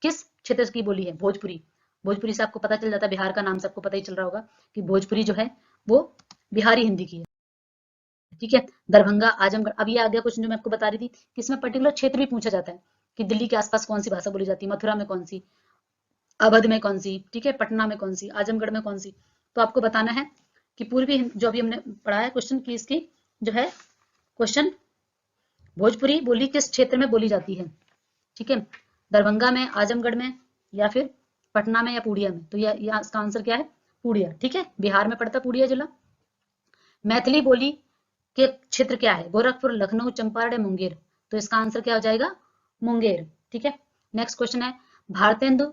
किस क्षेत्र की बोली है? भोजपुरी। भोजपुरी से आपको पता चल जाता है, बिहार का नाम सबको पता ही चल रहा होगा कि भोजपुरी जो है वो बिहारी हिंदी की है। ठीक है, दरभंगा, आजमगढ़। अब ये आ गया क्वेश्चन जो मैं आपको बता रही थी कि इसमें पर्टिकुलर क्षेत्र भी पूछा जाता है कि दिल्ली के आसपास कौन सी भाषा बोली जाती है, मथुरा में कौन सी, अवध में कौन सी, ठीक है, पटना में कौन सी, आजमगढ़ में कौन सी। तो आपको बताना है कि पूर्वी जो अभी हमने पढ़ा है क्वेश्चन की, इसकी जो है क्वेश्चन, भोजपुरी बोली किस क्षेत्र में बोली जाती है? ठीक है, दरभंगा में, आजमगढ़ में, या फिर पटना में, या पूर्णिया में। तो यह इसका आंसर क्या है? पूर्णिया। ठीक है, बिहार में पड़ता पूर्णिया जिला। मैथिली बोली के क्षेत्र क्या है? गोरखपुर, लखनऊ, चंपारण या मुंगेर। तो इसका आंसर क्या हो जाएगा? मुंगेर। ठीक है, नेक्स्ट क्वेश्चन है भारतेंदु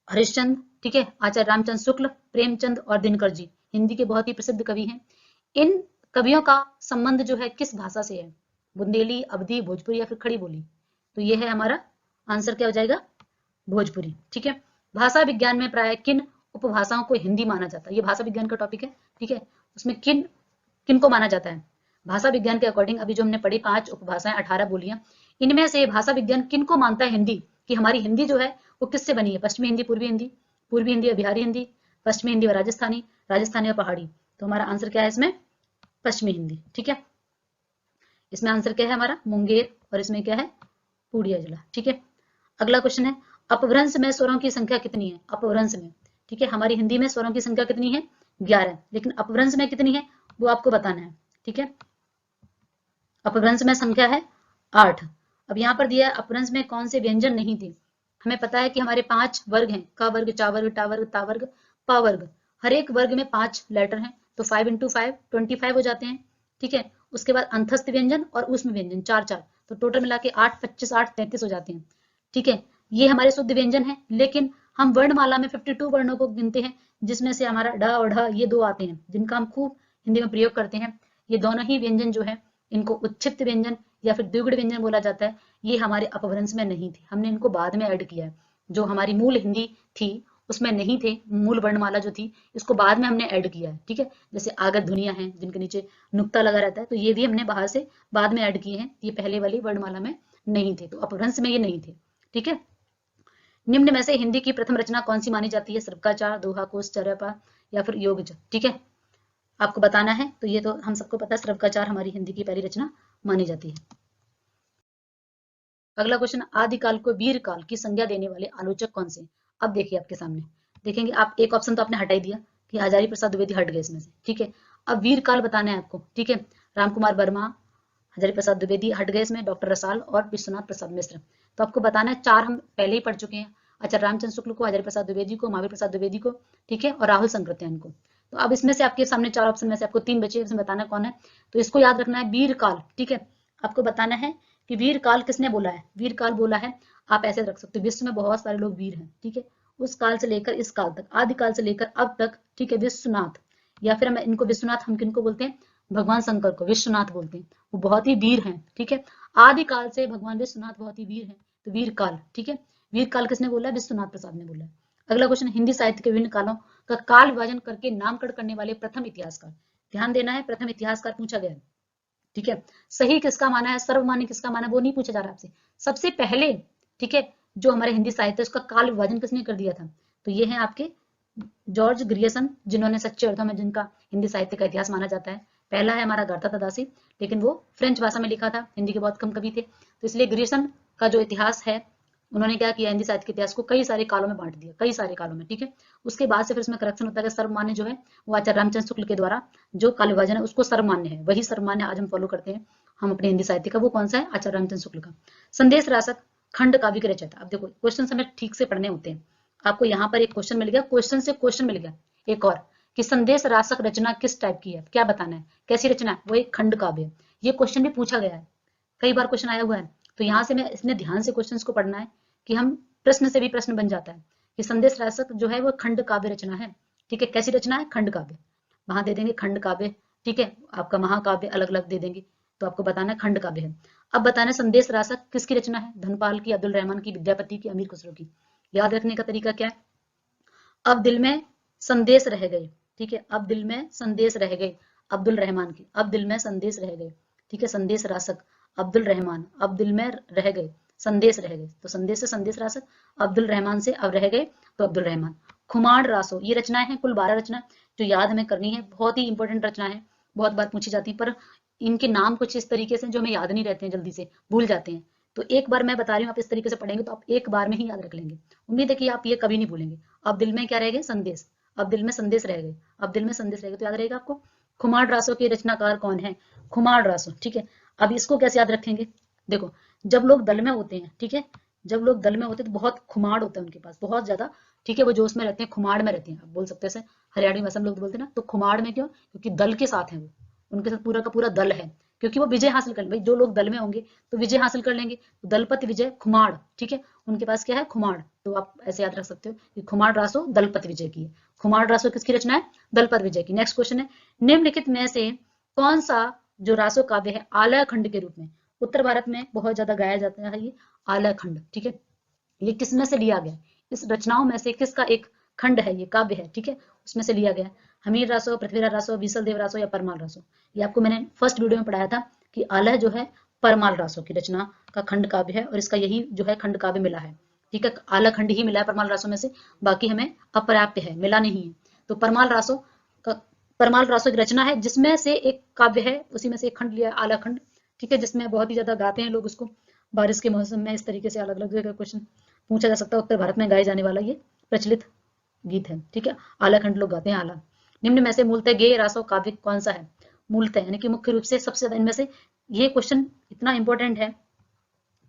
हरिश्चंद्र, ठीक है, आचार्य रामचंद्र शुक्ल, प्रेमचंद और दिनकर जी हिंदी के बहुत ही प्रसिद्ध कवि हैं। इन कवियों का संबंध जो है किस भाषा से है? बुंदेली, अवधी, भोजपुरी या फिर खड़ी बोली। तो ये है हमारा आंसर, क्या हो जाएगा? भोजपुरी। ठीक है, भाषा विज्ञान में प्राय किन उपभाषाओं को हिंदी माना जाता है? ये भाषा विज्ञान का टॉपिक है। ठीक है, उसमें किन किन को माना जाता है? भाषा विज्ञान के अकॉर्डिंग अभी जो हमने पढ़ी 5 उपभाषाएं, 18 बोलियां, इनमें से भाषा विज्ञान किन को मानता है हिंदी कि हमारी हिंदी जो है वो किससे बनी है? पश्चिमी हिंदी, पूर्वी हिंदी, पूर्वी हिंदी और बिहारी हिंदी, पश्चिमी हिंदी और राजस्थानी, राजस्थानी और पहाड़ी। तो हमारा आंसर क्या है इसमें? पश्चिमी हिंदी। ठीक है, इसमें आंसर क्या है हमारा? मुंगेर। और इसमें क्या है? पूर्णिया जिला। ठीक है, अगला क्वेश्चन है अपभ्रंश में स्वरों की संख्या कितनी है? अपभ्रंश में, ठीक है, हमारी हिंदी में स्वरों की संख्या कितनी है? 11। लेकिन अपभ्रंश में कितनी है वो आपको बताना है। ठीक है, अपभ्रंश में संख्या है 8। अब यहाँ पर दिया है अपभ्रंश में कौन से व्यंजन नहीं थे। हमें पता है कि हमारे 5 वर्ग हैं, क वर्ग, चा वर्ग, टा वर्ग, ता वर्ग, पा वर्ग। हर एक वर्ग में 5 लेटर हैं, तो 5 × 5 25 हो जाते हैं। ठीक है, उसके बाद अंतस्थ व्यंजन और ऊष्म व्यंजन 4, तो टोटल मिला के 8, 25, 8, 33 हो जाते हैं। ठीक है, ये हमारे शुद्ध व्यंजन है, लेकिन हम वर्णमाला में 52 वर्णों को गिनते हैं, जिसमें से हमारा ढ और ढ ये 2 आते हैं जिनका हम खूब हिंदी में प्रयोग करते हैं। ये दोनों ही व्यंजन जो है इनको उच्छिष्ट व्यंजन या फिर द्विगुण व्यंजन बोला जाता है। ये हमारे अपभ्रंश में नहीं थे, हमने इनको बाद में ऐड किया है। जो हमारी मूल हिंदी थी उसमें नहीं थे, मूल वर्णमाला जो थी इसको बाद में हमने ऐड किया है। ठीक है, जैसे आगत ध्वनियां हैं जिनके नीचे नुक्ता लगा रहता है, तो ये भी हमने बाहर से बाद में ऐड किए हैं, ये पहले वाली वर्णमाला में नहीं थे, तो अपभ्रंश में ये नहीं थे। ठीक है, निम्न में से हिंदी की प्रथम रचना कौन सी मानी जाती है? सबका चार, दोहा, कोश, चर्यापा या फिर योगज, ठीक है, आपको बताना है। तो ये तो हम सबको पता है, सर्वकाचार हमारी हिंदी की पहली रचना मानी जाती है। अगला क्वेश्चन, आदिकाल को वीर काल की संज्ञा देने वाले आलोचक कौन से? अब देखिए आपके सामने देखेंगे आप, एक ऑप्शन तो आपने हटा ही दिया कि हजारी प्रसाद द्विवेदी हट गए इसमें से, ठीक है। अब वीर काल बताना है आपको, ठीक है। राम कुमार वर्मा, हजारी प्रसाद द्विवेदी हट गए इसमें, डॉक्टर रसाल और विश्वनाथ प्रसाद मिश्र। तो आपको बताना है, चार हम पहले ही पढ़ चुके हैं। अच्छा, रामचंद्र शुक्ल को, हजारी प्रसाद द्विवेदी को, महावीर प्रसाद द्विवेदी को, ठीक है, और राहुल संकृत्यान को। तो अब इसमें से आपके सामने चार ऑप्शन में से आपको तीन बचे, इसमें बताना कौन है। तो इसको याद रखना है, वीर काल, ठीक है। आपको बताना है कि वीर काल किसने बोला है। वीर काल बोला है, आप ऐसे रख सकते हो, विश्व में बहुत सारे लोग वीर हैं, ठीक है, उस काल से लेकर इस काल तक, आदिकाल से लेकर अब तक, ठीक है, विश्वनाथ, या फिर हम इनको विश्वनाथ, हम किनको बोलते हैं, भगवान शंकर को विश्वनाथ बोलते हैं, वो बहुत ही वीर हैं, ठीक है। आदिकाल से भगवान विश्वनाथ बहुत ही वीर हैं, तो वीर काल, ठीक है। वीर काल किसने बोला है? विश्वनाथ प्रसाद ने बोला है। अगला क्वेश्चन, हिंदी साहित्य के विभिन्न कालों का काल विभाजन करके नामकरण करने वाले प्रथम इतिहासकार। ध्यान देना है, प्रथम इतिहासकार पूछा गया है, ठीक है। सही किसका माना है, सर्वमान्य किसका माना है, वो नहीं पूछा जा रहा आपसे। सबसे पहले, ठीक है, जो हमारे हिंदी साहित्य उसका काल विभाजन किसने कर दिया था, तो ये है आपके जॉर्ज ग्रियर्सन, जिन्होंने सच्चे अर्थों में जिनका हिंदी साहित्य का इतिहास माना जाता है। पहला है हमारा गाथा तदासी, लेकिन वो फ्रेंच भाषा में लिखा था, हिंदी के बहुत कम कवि थे, तो इसलिए ग्रियर्सन का जो इतिहास है, उन्होंने क्या किया, हिंदी साहित्य के इतिहास को कई सारे कालों में बांट दिया, कई सारे कालों में, ठीक है। उसके बाद से फिर इसमें करेक्शन होता है, सर्वमान्य जो है वो आचार्य रामचंद्र शुक्ल के द्वारा जो काल विभाजन है उसको सर्वमान्य है, वही सर्वमान्य आज हम फॉलो करते हैं हम अपने हिंदी साहित्य का। वो कौन सा है? आचार्य रामचंद्र शुक्ल का। संदेश रासक खंड काव्य के रचयिता। अब देखो क्वेश्चन हमें ठीक से पढ़ने होते हैं। आपको यहाँ पर एक क्वेश्चन मिल गया, क्वेश्चन से क्वेश्चन मिल गया एक और, कि संदेश रासक रचना किस टाइप की है, क्या बताना है, कैसी रचना है, वो एक खंड काव्य है। ये क्वेश्चन भी पूछा गया है, कई बार क्वेश्चन आया हुआ है। तो यहाँ से मैं इसमें ध्यान से क्वेश्चंस को पढ़ना है कि हम प्रश्न से भी प्रश्न बन जाता है कि संदेश रासक जो है वो खंड काव्य रचना है, ठीक है। कैसी रचना है? खंड काव्य, वहां दे देंगे खंड काव्य, ठीक है। आपका महाकाव्य अलग अलग दे देंगे, तो आपको बताना है खंड काव्य है। अब बताना है संदेश रासक किसकी रचना है, धनपाल की, अब्दुल रहमान की, विद्यापति की, अमीर खुसरो की। याद रखने का तरीका क्या है, अब दिल में संदेश रह गए, ठीक है, अब दिल में संदेश रह गए, अब्दुल रहमान की, अब दिल में संदेश रह गए, ठीक है। संदेश रासक अब्दुल रहमान, अब दिल में रह गए, संदेश रह गए, तो संदेश से संदेश रासक, अब्दुल रहमान से अब रह गए तो अब्दुल रहमान। खुमाण रासो, ये रचनाएं हैं कुल 12 रचना, जो याद हमें करनी है, बहुत ही इंपॉर्टेंट रचना है, बहुत बार पूछी जाती है, पर इनके नाम कुछ इस तरीके से जो हमें याद नहीं रहते हैं, जल्दी से भूल जाते हैं। तो एक बार मैं बता रही हूँ, आप इस तरीके से पढ़ेंगे तो आप एक बार में ही याद रख लेंगे। उम्मीद है कि आप ये कभी नहीं भूलेंगे। अब दिल में क्या रह गए? संदेश, अब दिल में संदेश रह गए, अब दिल में संदेश रह गए, तो याद रहेगा आपको। खुमाण रासो के रचनाकार कौन है? खुमाण रासो, ठीक है। अब इसको कैसे याद रखेंगे? देखो, जब लोग दल में होते हैं, ठीक है, जब लोग दल में होते हैं तो बहुत खुमाड़ होता है उनके पास, बहुत ज्यादा, ठीक है, वो जोश में रहते हैं, खुमाड़ में रहते हैं, आप बोल सकते हैं, हरियाणवी भाषा में लोग बोलते हैं ना, तो खुमाड़ में क्यों? क्योंकि दल के साथ है वो, उनके साथ पूरा का पूरा दल है, क्योंकि वो विजय हासिल कर, भाई जो लोग दल में होंगे तो विजय हासिल कर लेंगे, तो दलपति विजय खुमाड़, ठीक है, उनके पास क्या है? खुमाड़। तो आप ऐसे याद रख सकते हो कि खुमाड़ रासो दलपति विजय की है। खुमाड़ रासो किसकी रचना है? दलपत विजय की। नेक्स्ट क्वेश्चन है, निम्नलिखित में से कौन सा जो रासो काव्य है आलय खंड के रूप में, उत्तर भारत में बहुत ज्यादा गाया जाता है ये आलय खंड, ठीक है, ये किसमें से लिया गया? इस रचनाओं में से किसका एक खंड है, ये काव्य है, ठीक है, उसमें से लिया गया। हमीर रासो, पृथ्वीराज रासो, बीसल देव रासो या परमाल रासो। ये आपको मैंने फर्स्ट वीडियो में पढ़ाया था कि आलय जो है परमाल रासो की रचना का खंड काव्य है, और इसका यही जो है खंड काव्य मिला है, ठीक है। आलय खंड ही मिला है परमाल रासो में से, बाकी हमें अपर्याप्त है, मिला नहीं है। तो परमाल रासो का, परमाल रासो की रचना है जिसमें से एक काव्य है, उसी में से एक खंड लिया आला खंड, ठीक है, जिसमें बहुत ही ज्यादा गाते हैं लोग उसको बारिश के मौसम में। इस तरीके से अलग अलग जगह क्वेश्चन पूछा जा सकता है। उत्तर भारत में गाए जाने वाला ये प्रचलित गीत है, ठीक है, आला खंड लोग गाते हैं आला। निम्न में से मूलतः गेय रासो काव्य कौन सा है? मूलतः यानी कि मुख्य रूप से सबसे ज्यादा इनमें से, ये क्वेश्चन इतना इंपॉर्टेंट है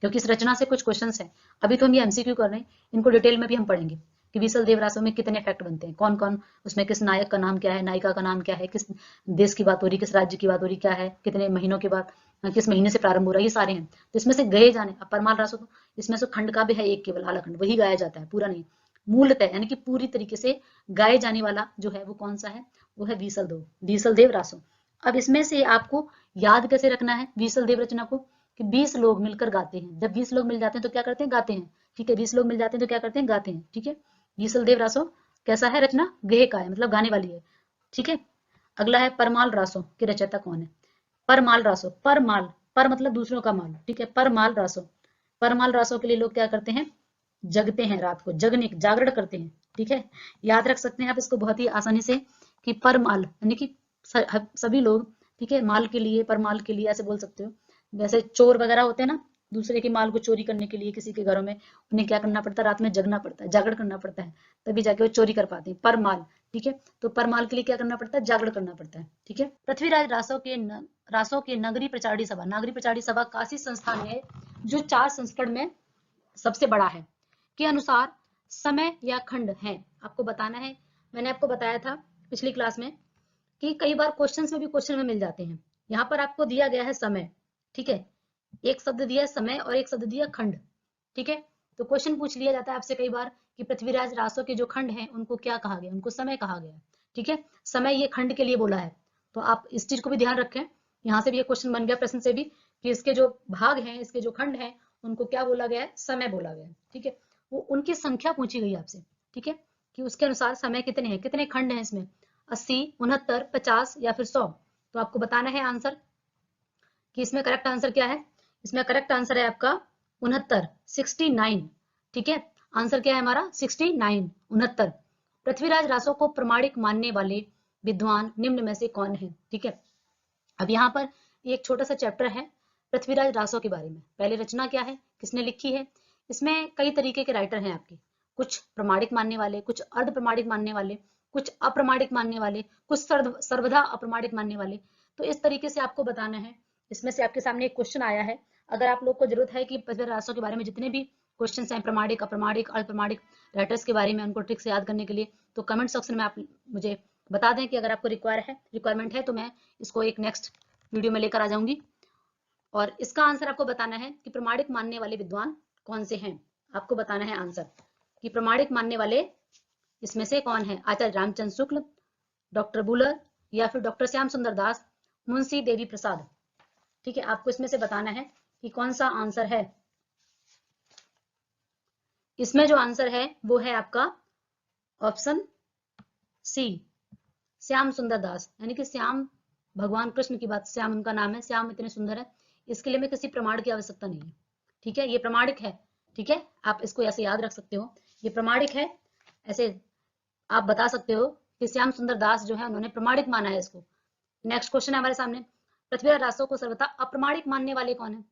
क्योंकि इस रचना से कुछ क्वेश्चंस हैं। अभी तो हम ये एमसीक्यू कर रहे हैं, इनको डिटेल में भी हम पढ़ेंगे कि बीसल देव रासो में कितने फैक्ट बनते हैं, कौन कौन उसमें, किस नायक का नाम क्या है, नायिका का नाम क्या है, किस देश की बात हो रही, किस राज्य की बात हो रही, क्या है, कितने महीनों के बाद, किस महीने से प्रारंभ हो रहा है, ये सारे हैं। तो इसमें से गए जाने, अब परमाल रासो तो इसमें से खंड का भी है एक, केवल आला खंड, वही गाया जाता है, पूरा नहीं। मूलतः यानी कि पूरी तरीके से गाए जाने वाला जो है वो कौन सा है? वो है बीसल देव रासो। अब इसमें से आपको याद कैसे रखना है बीसल देव रचना को, कि 20 लोग मिलकर गाते हैं। जब 20 लोग मिल जाते हैं तो क्या करते हैं? गाते हैं, ठीक है, 20 लोग मिल जाते हैं तो क्या करते हैं? गाते हैं, ठीक है। बीसल देव रासो कैसा है रचना? गेय का है, मतलब गाने वाली है, ठीक है। अगला है परमाल रासो के रचयिता कौन है? परमाल रासो, परमाल, पर मतलब दूसरों का माल, ठीक है, परमाल रासो। परमाल रासो के लिए लोग क्या करते हैं? जगते हैं, रात को जगने, जागरण करते हैं, ठीक है, याद रख सकते हैं आप इसको बहुत ही आसानी से कि पर माल यानी कि सभी लोग, ठीक है, माल के लिए, पर माल के लिए ऐसे बोल सकते हो। वैसे चोर वगैरह होते हैं ना, दूसरे के माल को चोरी करने के लिए किसी के घरों में उन्हें क्या करना पड़ता है, रात में जगना पड़ता है, जागरण करना पड़ता है, तभी जाके वो चोरी कर पाते हैं। पर माल, ठीक है, तो पर माल के लिए क्या करना पड़ता है, जागरण करना पड़ता है। ठीक है, पृथ्वीराज रासो के नगरी प्रचारी सभा, नागरी प्रचारी सभा काशी संस्थान है जो 4 संस्करण में सबसे बड़ा है, के अनुसार समय या खंड है। आपको बताना है, मैंने आपको बताया था पिछली क्लास में कि कई बार क्वेश्चंस में भी क्वेश्चन में मिल जाते हैं। यहाँ पर आपको दिया गया है समय, ठीक है, एक शब्द दिया है समय और एक शब्द दिया खंड, ठीक है। तो क्वेश्चन पूछ लिया जाता है आपसे कई बार कि पृथ्वीराज रासो के जो खंड हैं उनको क्या कहा गया, उनको समय कहा गया, ठीक है। समय ये खंड के लिए बोला है, तो आप इस चीज को भी ध्यान रखें। यहाँ से भी ये क्वेश्चन बन गया प्रश्न से भी कि इसके जो भाग हैं, इसके जो खंड हैं, उनको क्या बोला गया है, समय बोला गया है, ठीक है। वो उनकी संख्या पूछी गई आपसे, ठीक है, कि उसके अनुसार समय कितने हैं, कितने खंड हैं इसमें, 80, 69, 50 या फिर 100। तो आपको बताना है आंसर कि इसमें करेक्ट आंसर क्या है। इसमें करेक्ट आंसर है आपका 69, 69, ठीक है। आंसर क्या है हमारा 69, 69। पृथ्वीराज रासो को प्रमाणिक मानने वाले विद्वान निम्न में से कौन है, ठीक है। अब यहाँ पर एक छोटा सा चैप्टर है पृथ्वीराज रासो के बारे में। पहले रचना क्या है, किसने लिखी है। इसमें कई तरीके के राइटर हैं आपके, कुछ प्रमाणिक मानने वाले, कुछ अर्ध प्रमाणिक मानने वाले, कुछ अप्रमाणिक मानने वाले, कुछ सर्वदा अप्रमाणिक मानने वाले। तो इस तरीके से आपको बताना है। इसमें से आपके सामने एक क्वेश्चन आया है, अगर आप लोग को जरूरत है कि पृथ्वीराज रासो के बारे में जितने भी क्वेश्चन हैं, प्रमाणिक, अप्रमाणिक, अप्रमाणिक राइटर्स के बारे में, उनको ट्रिक से याद करने के लिए, तो कमेंट सेक्शन में आप मुझे बता दें कि अगर आपको रिक्वायरमेंट है तो मैं इसको एक नेक्स्ट वीडियो में लेकर आ जाऊंगी। और इसका आंसर आपको बताना है कि प्रमाणिक मानने वाले विद्वान कौन से हैं। आपको बताना है आंसर कि प्रमाणिक मानने वाले इसमें से कौन है, आचार्य रामचंद्र शुक्ल, डॉक्टर बुलर, या फिर डॉक्टर श्याम सुंदर दास, मुंशी देवी प्रसाद। ठीक है, आपको इसमें से बताना है कि कौन सा आंसर है। इसमें जो आंसर है वो है आपका ऑप्शन सी, श्याम सुंदर दास। यानी कि श्याम, भगवान कृष्ण की बात, श्याम उनका नाम है, श्याम इतने सुंदर है, इसके लिए में किसी प्रमाण की आवश्यकता नहीं है। ठीक है, ये प्रमाणिक है, ठीक है, आप इसको ऐसे याद रख सकते हो, ये प्रमाणिक है। ऐसे आप बता सकते हो कि श्याम सुंदर दास जो है उन्होंने प्रमाणिक माना है इसको। नेक्स्ट क्वेश्चन है हमारे सामने, पृथ्वीराज रासो को सर्वथा अप्रमाणिक मानने वाले कौन है,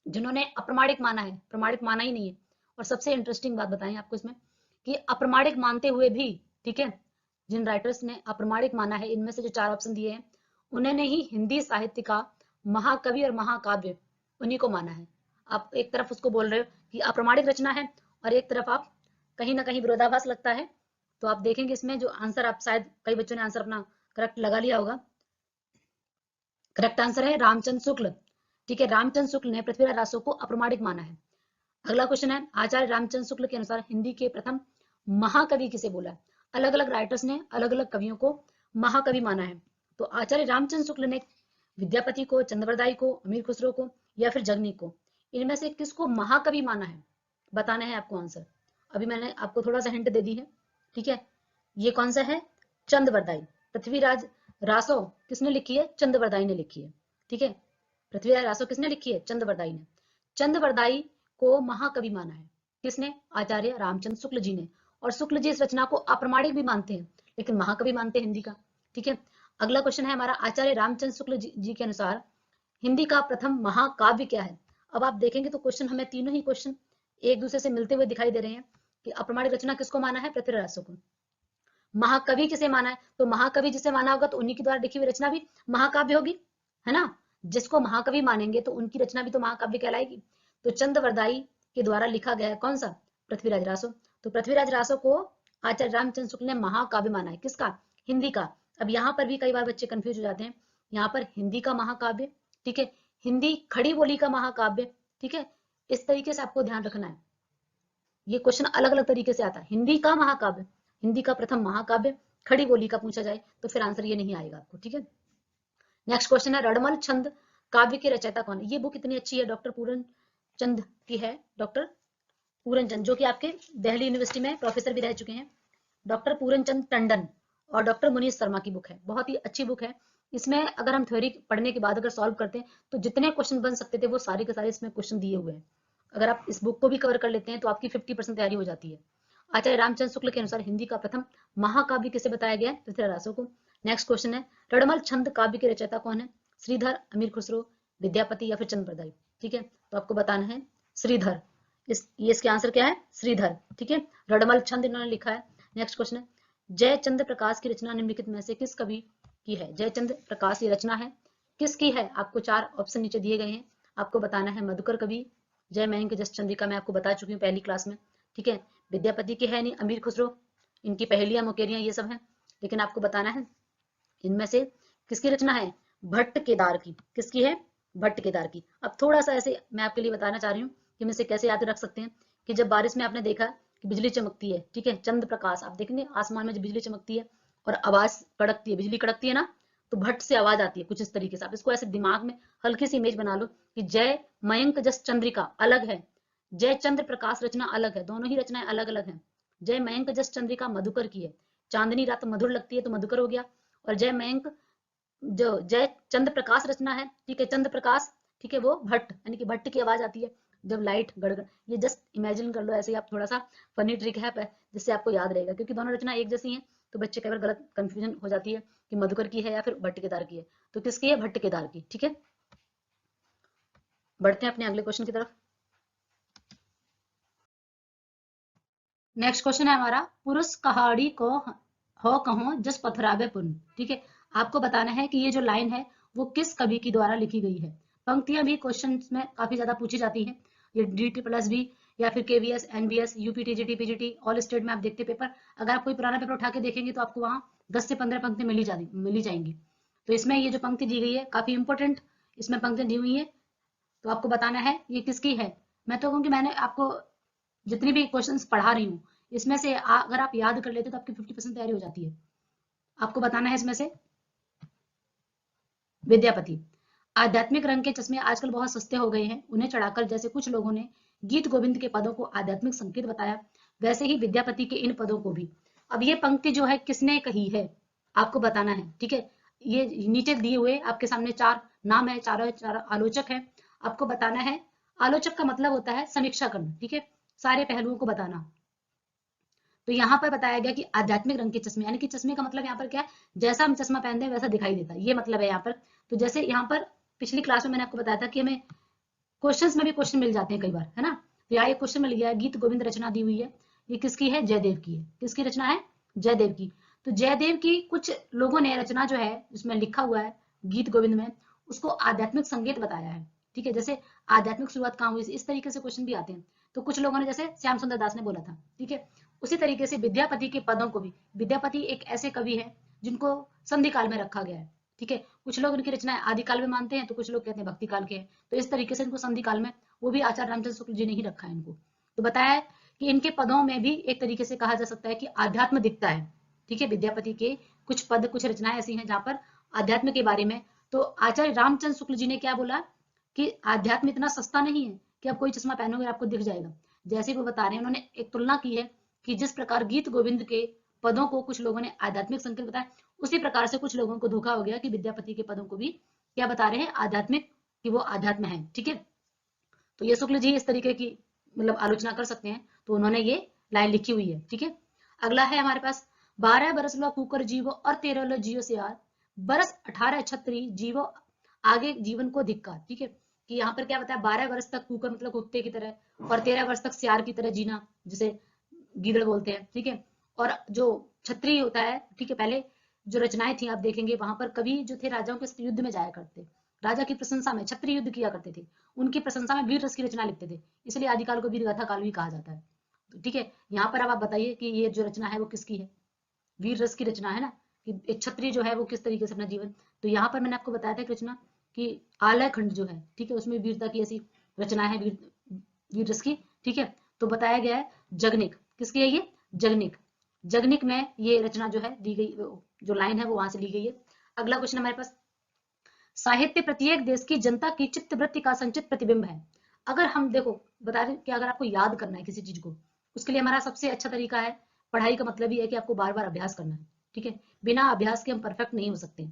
जिन्होंने अप्रमाणिक माना है, प्रमाणिक माना ही नहीं है। और सबसे इंटरेस्टिंग बात बताएं आपको इसमें कि अप्रमाणिक मानते हुए भी, ठीक है, जिन राइटर्स ने अप्रमाणिक माना है, इनमें से जो 4 ऑप्शन दिए हैं, उन्होंने ही हिंदी साहित्य का महाकवि और महाकाव्य उन्हीं को माना है। आप एक तरफ उसको बोल रहे हो कि अप्रमाणिक रचना है और एक तरफ आप कहीं ना कहीं विरोधाभास लगता है। तो आप देखेंगे इसमें जो आंसर, आप शायद कई बच्चों ने आंसर अपना करेक्ट लगा लिया होगा। करेक्ट आंसर है रामचंद्र शुक्ल, ठीक है, रामचंद्र शुक्ल ने पृथ्वीराज रासो को अप्रमाणिक माना है। अगला क्वेश्चन है, आचार्य रामचंद्र शुक्ल के अनुसार हिंदी के प्रथम महाकवि किसे बोला है। अलग अलग राइटर्स ने अलग अलग कवियों को महाकवि माना है। तो आचार्य रामचंद्र शुक्ल ने विद्यापति को, चंद्रवरदाई को, अमीर खुसरो को, या फिर जगनीक को, इनमें से किसको महाकवि माना है, बताना है आपको आंसर। अभी मैंने आपको थोड़ा सा हिंट दे दी है, ठीक है। ये कौन सा है, चंद्रवरदाई। पृथ्वीराज रासो किसने लिखी है, चंद्रवरदाई ने लिखी है, ठीक है। पृथ्वीराज रासो किसने लिखी है, चंद्रवरदाई ने। चंद्रवरदाई को महाकवि माना है, किसने, आचार्य रामचंद्र शुक्ल जी ने। और शुक्ल जी इस रचना को अप्रमाणिक भी मानते हैं, लेकिन महाकवि मानते हैं हिंदी का, ठीक है। अगला क्वेश्चन है हमारा, आचार्य रामचंद्र शुक्ल जी के अनुसार हिंदी का प्रथम महाकाव्य क्या है। अब आप देखेंगे तो क्वेश्चन, हमें तीनों ही क्वेश्चन एक दूसरे से मिलते हुए दिखाई दे रहे हैं कि अप्रमाणिक रचना किसको माना है, पृथ्वीराज रासो को। महाकवि किसे माना है, तो महाकवि जिसे माना होगा तो उन्हीं के द्वारा लिखी हुई रचना भी महाकाव्य होगी, है ना। जिसको महाकवि मानेंगे तो उनकी रचना भी तो महाकाव्य कहलाएगी। तो चंद्रवरदाई के द्वारा लिखा गया है कौन सा, पृथ्वीराज रासो। तो पृथ्वीराज रासो को आचार्य रामचंद्र शुक्ल ने महाकाव्य माना है, किसका, हिंदी का। अब यहाँ पर भी कई बार बच्चे कंफ्यूज हो जाते हैं, यहाँ पर हिंदी का महाकाव्य, ठीक है, हिंदी खड़ी बोली का महाकाव्य, ठीक है। इस तरीके से आपको ध्यान रखना है, ये क्वेश्चन अलग अलग तरीके से आता है। हिंदी का महाकाव्य, हिंदी का प्रथम महाकाव्य, खड़ी बोली का पूछा जाए तो फिर आंसर ये नहीं आएगा आपको, ठीक है। नेक्स्ट क्वेश्चन है, रणमल छंद काव्य के रचयिता कौन है। ये बुक इतनी अच्छी है, डॉक्टर पूरन चंद की है, डॉक्टर पूरन चंद, जो कि आपके दिल्ली यूनिवर्सिटी में प्रोफेसर भी रह चुके हैं, डॉक्टर पूरन चंद टंडन और डॉक्टर मुनीष शर्मा की बुक है, बहुत ही अच्छी बुक है। इसमें अगर हम थ्योरी पढ़ने के बाद अगर सॉल्व करते हैं तो जितने क्वेश्चन बन सकते थे वो सारे के सारे इसमें क्वेश्चन दिए हुए हैं। अगर आप इस बुक को भी कवर कर लेते हैं तो आपकी 50% तैयारी हो जाती है। आचार्य रामचंद्र शुक्ल के अनुसार हिंदी का प्रथम महाकाव्य किसे बताया गया है? पृथ्वीराज को। नेक्स्ट क्वेश्चन है, रड़मल छंद काव्य के रचयिता कौन है? श्रीधर, अमीर खुसरो, विद्यापति या फिर चंद्रप्रदाय? ठीक है, तो आपको बताना है श्रीधर। इसके आंसर क्या है? श्रीधर। ठीक है, रड़मल छंद इन्होंने लिखा है। नेक्स्ट क्वेश्चन है, जयचंद्र प्रकाश की रचना निम्नलिखित में से किस कवि की है? जयचंद्र प्रकाश की रचना है, किसकी है? आपको 4 ऑप्शन नीचे दिए गए हैं, आपको बताना है मधुकर कवि, जय मयंक जस चंद्रिका मैं आपको बता चुकी हूँ पहली क्लास में। ठीक है, विद्यापति के है नहीं, अमीर खुसरो, इनकी पहेलियां मुकेरियां ये सब हैं, लेकिन आपको बताना है इनमें से किसकी रचना है? भट्ट केदार की। किसकी है? भट्ट केदार की। अब थोड़ा सा ऐसे मैं आपके लिए बताना चाह रही हूँ कि हम इसे कैसे याद रख सकते हैं कि जब बारिश में आपने देखा कि बिजली चमकती है, ठीक है, चंद्र प्रकाश, आप देखेंगे आसमान में जब बिजली चमकती है और आवाज कड़कती है, बिजली कड़कती है ना, तो भट्ट से आवाज आती है कुछ इस तरीके से। आप इसको ऐसे दिमाग में हल्की सी इमेज बना लो कि जय मयंक जस चंद्रिका अलग है, जय चंद्र प्रकाश रचना अलग है, दोनों ही रचनाएं अलग अलग हैं। जय मयंक जस चंद्रिका मधुकर की है, चांदनी रात मधुर लगती है तो मधुकर हो गया, और जय मयंक जो जय चंद्र प्रकाश रचना है, ठीक है, चंद्र प्रकाश, ठीक है, वो भट्ट, यानी कि भट्ट की आवाज आती है जब लाइट गड़गड़। ये जस्ट इमेजिन कर लो ऐसे ही, आप थोड़ा सा फनी ट्रिक है जिससे आपको याद रहेगा, क्योंकि दोनों रचना एक जैसी हैं, तो बच्चे कई बार गलत कंफ्यूजन हो जाती है कि मधुकर की है या फिर भट्ट केदार की है। तो किसकी है? भट्ट केदार की। ठीक है, बढ़ते हैं अपने अगले क्वेश्चन की तरफ। नेक्स्ट क्वेश्चन है हमारा, पुरुष कहाड़ी को हो कहो जस पथरावे पुन। ठीक है, आपको बताना है कि ये जो लाइन है वो किस कवि की द्वारा लिखी गई है। पंक्तियां भी क्वेश्चन में काफी ज्यादा पूछी जाती हैं, ये DT+B या फिर KVS, NVS, UPTGT, PGT, all state में आप देखते पेपर, अगर आप कोई पुराना पेपर उठा के देखेंगे तो आपको वहां 10 से 15 पंक्ति मिली जाएंगी। तो इसमें ये जो पंक्ति दी गई है काफी इंपॉर्टेंट इसमें पंक्ति दी हुई है, तो आपको बताना है ये किसकी है। मैं तो कहूँगी मैंने आपको जितनी भी क्वेश्चंस पढ़ा रही हूँ इसमें से अगर आप याद कर लेते तो आपकी 50% तैयारी हो जाती है। आपको बताना है इसमें से विद्यापति। आध्यात्मिक रंग के चश्मे आजकल बहुत सस्ते हो गए हैं, उन्हें चढ़ाकर जैसे कुछ लोगों ने गीत गोविंद के पदों को आध्यात्मिक संकेत बताया, वैसे ही विद्यापति के इन पदों को भी। अब ये पंक्ति जो है किसने कही है आपको बताना है। ठीक है, ये नीचे दिए हुए आपके सामने 4 नाम है, चार आलोचक है, आपको बताना है। आलोचक का मतलब होता है समीक्षा करना, ठीक है, सारे पहलुओं को बताना। तो यहाँ पर बताया गया कि आध्यात्मिक रंग के चश्मे, यानी कि चश्मे का मतलब यहाँ पर क्या है, जैसा हम चश्मा पहनते हैं वैसा दिखाई देता है, ये मतलब है यहाँ पर। तो जैसे यहाँ पर पिछली क्लास में मैंने आपको बताया था कि हमें क्वेश्चंस में भी क्वेश्चन मिल जाते हैं कई बार, है ना। तो यहाँ एक क्वेश्चन मिल गया है, गीत गोविंद रचना दी हुई है, ये किसकी है? जयदेव की है। किसकी रचना है? जयदेव की। तो जयदेव की कुछ लोगों ने रचना जो है जिसमें लिखा हुआ है गीत गोविंद में, उसको आध्यात्मिक संगीत बताया है। ठीक है, जैसे आध्यात्मिक शुरुआत कहाँ हुई, इस तरीके से क्वेश्चन भी आते हैं। तो कुछ लोगों ने, जैसे श्याम सुंदर दास ने बोला था, ठीक है, उसी तरीके से विद्यापति के पदों को भी, विद्यापति एक ऐसे कवि है जिनको संधि काल में रखा गया है। ठीक है, कुछ लोग उनकी रचनाएं आदिकाल में मानते हैं, तो कुछ लोग कहते हैं भक्ति काल के हैं, तो इस तरीके से इनको संधि काल में, वो भी आचार्य रामचंद्र शुक्ल जी ने ही रखा है इनको। तो बताया है कि इनके पदों में भी एक तरीके से कहा जा सकता है कि आध्यात्म दिखता है। ठीक है, विद्यापति के कुछ पद, कुछ रचनाएं ऐसी हैं जहां पर आध्यात्म के बारे में। तो आचार्य रामचंद्र शुक्ल जी ने क्या बोला कि आध्यात्म इतना सस्ता नहीं है कि आप कोई चश्मा पहनोगे आपको दिख जाएगा। जैसे वो बता रहे हैं, उन्होंने एक तुलना की है कि जिस प्रकार गीत गोविंद के पदों को कुछ लोगों ने आध्यात्मिक संकेत बताया, उसी प्रकार से कुछ लोगों को धोखा हो गया कि विद्यापति के पदों को भी क्या बता रहे हैं? आध्यात्मिक, कि वो आध्यात्म है। ठीक है, तो ये शुक्ल जी इस तरीके की मतलब आलोचना कर सकते हैं, तो उन्होंने ये लाइन लिखी हुई है। ठीक है, अगला है हमारे पास, 12 बरस लो कुकर जीवो और 13 लो जियो से यार, बरस 18 छत्री जीवो आगे जीवन को धिक्कार। ठीक है, कि यहाँ पर क्या बताया, 12 वर्ष तक कुकर मतलब कुत्ते की तरह, और 13 वर्ष तक सियार की तरह जीना, जिसे गीदड़ बोलते हैं। ठीक है, और जो छत्री होता है, ठीक है, पहले जो रचनाएं थी आप देखेंगे वहां पर कवि जो थे राजाओं के युद्ध में जाया करते, राजा की प्रशंसा में छत्री युद्ध किया करते थे, उनकी प्रशंसा में वीर रस की रचना लिखते थे, इसलिए आदिकाल को वीर गाथा काल भी कहा जाता है। तो ठीक है, यहाँ पर अब आप बताइए कि ये जो रचना है वो किसकी है? वीर रस की रचना है ना, कि एक क्षत्रिय जो है वो किस तरीके से अपना जीवन। तो यहाँ पर मैंने आपको बताया था कि रचना कि आलय खंड जो है, ठीक है, उसमें वीरता की ऐसी रचना है, वीर रस की। ठीक है, तो बताया गया है जगनिक, किसकी है ये? जगनिक। जगनिक में ये रचना जो है दी गई, जो लाइन है वो वहां से ली गई है। अगला क्वेश्चन हमारे पास, साहित्य प्रत्येक देश की जनता की चित्तवृत्ति का संचित प्रतिबिंब है। अगर हम देखो बता रहे कि अगर आपको याद करना है किसी चीज को, उसके लिए हमारा सबसे अच्छा तरीका है, पढ़ाई का मतलब ही है कि आपको बार बार अभ्यास करना है। ठीक है, बिना अभ्यास के हम परफेक्ट नहीं हो सकते।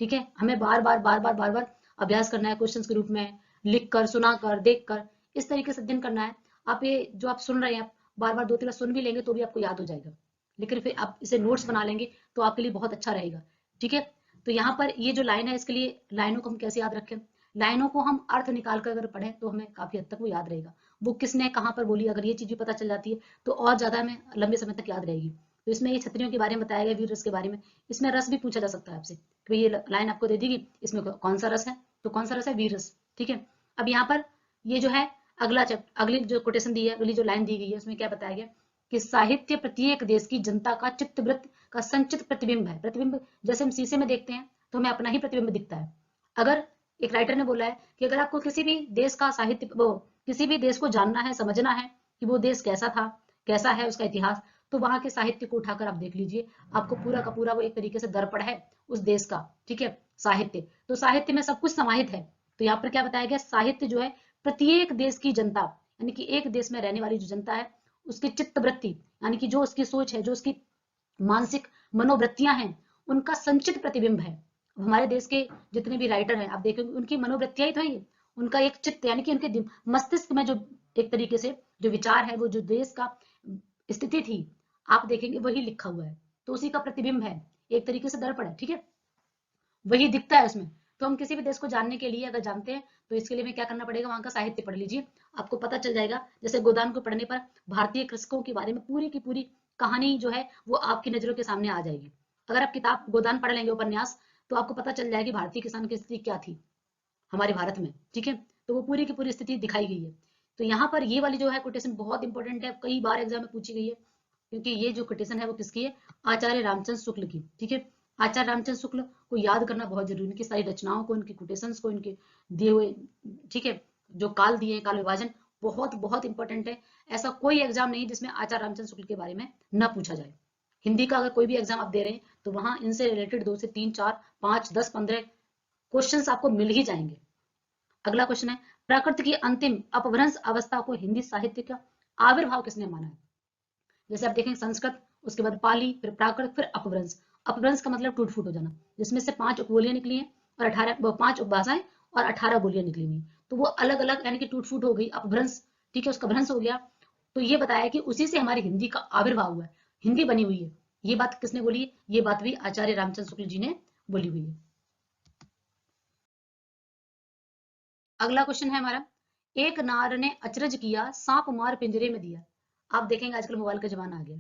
ठीक है, हमें बार बार अभ्यास करना है, क्वेश्चन के रूप में लिख कर, सुना कर, देख कर, इस तरीके से अध्ययन करना है। आप ये जो आप सुन रहे हैं, बार बार 2-3 बार सुन भी लेंगे तो भी आपको याद हो जाएगा, लेकिन फिर आप इसे नोट्स बना लेंगे तो आपके लिए बहुत अच्छा रहेगा। ठीक है, तो यहाँ पर ये जो लाइन है, इसके लिए लाइनों को हम कैसे याद रखें? लाइनों को हम अर्थ निकाल कर अगर पढ़ें तो हमें काफी हद तक वो याद रहेगा। वो किसने कहाँ पर बोली, अगर ये चीज भी पता चल जाती है तो और ज्यादा हमें लंबे समय तक याद रहेगी। तो इसमें ये छतरियों के बारे में बताया गया, वीर रस के बारे में। इसमें रस भी पूछा जा सकता है आपसे, तो ये लाइन आपको दे देगी, इसमें कौन सा रस है, तो कौन सा रस है, वीर रस। ठीक है, अब यहाँ पर ये जो है अगला चैप्टर, अगली जो कोटेशन दी है, अगली जो लाइन दी गई है, उसमें क्या बताया गया कि साहित्य प्रत्येक देश की जनता का चित्तवृत्त का संचित प्रतिबिंब है। प्रतिबिंब जैसे हम शीशे में देखते हैं तो हमें अपना ही प्रतिबिंब दिखता है। अगर एक राइटर ने बोला है कि अगर आपको किसी भी देश का साहित्य, वो किसी भी देश को जानना है, समझना है कि वो देश कैसा था, कैसा है उसका इतिहास, तो वहां के साहित्य को उठाकर आप देख लीजिए, आपको पूरा का पूरा वो एक तरीके से दर्पण है उस देश का। ठीक है, साहित्य, तो साहित्य में सब कुछ समाहित है। तो यहाँ पर क्या बताया गया, साहित्य जो है प्रत्येक देश की जनता, यानी कि एक देश में रहने वाली जो जनता है उसकी चित्तवृत्ति, यानी कि जो उसकी सोच है, जो उसकी मानसिक मनोवृत्तियां हैं, उनका संचित प्रतिबिंब है। हमारे देश के जितने भी राइटर हैं आप देखेंगे उनकी मनोवृत्तियां ही तो है, उनका एक चित्त, यानी कि उनके मस्तिष्क में जो एक तरीके से जो विचार है, वो जो देश का स्थिति थी, आप देखेंगे वही लिखा हुआ है, तो उसी का प्रतिबिंब है, एक तरीके से दर्पण है। ठीक है, वही दिखता है उसमें। तो हम किसी भी देश को जानने के लिए अगर जानते हैं तो इसके लिए हमें क्या करना पड़ेगा, वहां का साहित्य पढ़ लीजिए, आपको पता चल जाएगा। जैसे गोदान को पढ़ने पर भारतीय कृषकों के बारे में पूरी की पूरी कहानी जो है वो आपकी नजरों के सामने आ जाएगी। अगर आप किताब गोदान पढ़ लेंगे, उपन्यास, तो आपको पता चल जाएगी भारतीय किसान की स्थिति क्या थी हमारे भारत में। ठीक है, तो वो पूरी की पूरी स्थिति दिखाई गई है। तो यहाँ पर ये वाली जो है कोटेशन बहुत इंपॉर्टेंट है, कई बार एग्जाम में पूछी गई है, क्योंकि ये जो कोटेशन है वो किसकी है, आचार्य रामचंद्र शुक्ल की। ठीक है, आचार्य रामचंद्र शुक्ल को याद करना बहुत जरूरी है, उनकी सारी रचनाओं को, उनकी कोटेशंस को, इनके दिए हुए, ठीक है, जो काल दिए हैं, काल विभाजन बहुत बहुत इंपॉर्टेंट है। ऐसा कोई एग्जाम नहीं जिसमें आचार्य रामचंद्र शुक्ल के बारे में न पूछा जाए। हिंदी का अगर कोई भी एग्जाम आप दे रहे हैं तो वहां इनसे रिलेटेड 2 से 3 4 5 10 15 क्वेश्चंस आपको मिल ही जाएंगे। अगला क्वेश्चन है, प्रकृति की अंतिम अपभ्रंश अवस्था को हिंदी साहित्य का आविर्भाव किसने माना है? जैसे आप देखेंगे संस्कृत, उसके बाद पाली, फिर प्राकृत, फिर अपभ्रंश। अपभ्रंश का मतलब टूट फूट हो जाना, जिसमें से 5 उपबोलियां निकली हैं और 5 उपभाषाएं और 18 बोलियां निकली हुई, तो वो अलग अलग यानी कि टूट फूट हो गई, अपभ्रंश। ठीक है, उसका भ्रंश हो गया। तो ये बताया कि उसी से हमारी हिंदी का आविर्भाव हुआ है, हिंदी बनी हुई है। ये बात किसने बोली है? ये बात भी आचार्य रामचंद्र शुक्ल जी ने बोली हुई है। अगला क्वेश्चन है हमारा, एक नार ने अचरज किया, सांप मार पिंजरे में दिया। आप देखेंगे आजकल मोबाइल का जमाना आ गया,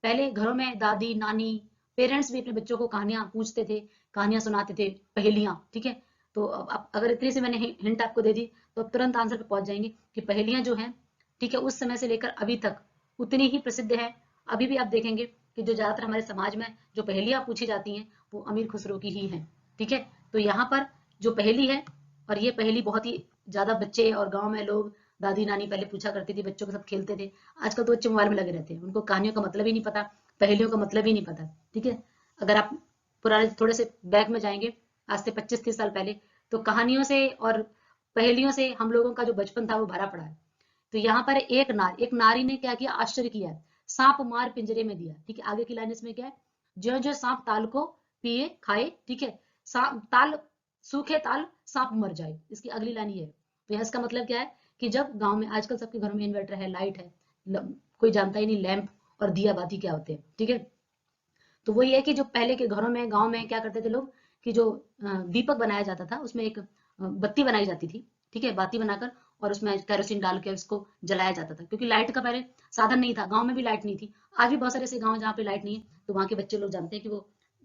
पहले घरों में दादी नानी पेरेंट्स भी अपने बच्चों को कहानियां पूछते थे, कहानियां सुनाते थे, पहेलियां। ठीक है, तो अब अगर इतनी से मैंने हिंट आपको दे दी तो अब तुरंत आंसर पे पहुंच जाएंगे कि पहेलियां जो हैं, ठीक है, उस समय से लेकर अभी तक उतनी ही प्रसिद्ध है। अभी भी आप देखेंगे कि जो ज्यादातर हमारे समाज में जो पहेलियां पूछी जाती हैं वो अमीर खुसरो की ही है। ठीक है, तो यहाँ पर जो पहेली है, और ये पहेली बहुत ही ज्यादा बच्चे और गांव में लोग, दादी नानी पहले पूछा करती थी, बच्चों के साथ खेलते थे। आजकल तो बच्चे मोबाइल में लगे रहते हैं, उनको कहानियों का मतलब ही नहीं पता, पहेलियों का मतलब ही नहीं पता। ठीक है, अगर आप पुराने थोड़े से बैक में जाएंगे, आज से 25-30 साल पहले, तो कहानियों से और पहेलियों से हम लोगों का जो बचपन था वो भरा पड़ा है। तो यहाँ पर एक नारी ने क्या किया, आश्चर्य किया, सांप मार पिंजरे में दिया। ठीक है, आगे की लाइन इसमें क्या है, जो जो सांप ताल को पिए खाए, ठीक है, सांप ताल, सूखे ताल सांप मर जाए, इसकी अगली लाइन ये है। तो यहाँ इसका मतलब क्या है कि जब गांव में, आजकल सबके घरों में इन्वर्टर है, लाइट है, कोई जानता ही नहीं लैंप और दिया बाती क्या होते हैं। ठीक है, तो वो ये है कि जो पहले के घरों में, गांव में क्या करते थे लोग कि जो दीपक बनाया जाता था उसमें एक बत्ती बनाई जाती थी। ठीक है, बाती बनाकर और उसमें केरोसिन डाल के उसको जलाया जाता था, क्योंकि लाइट का पहले साधन नहीं था, गांव में भी लाइट नहीं थी। आज भी बहुत सारे ऐसे गांव जहाँ पे लाइट नहीं है, तो वहाँ के बच्चे लोग जानते हैं कि वो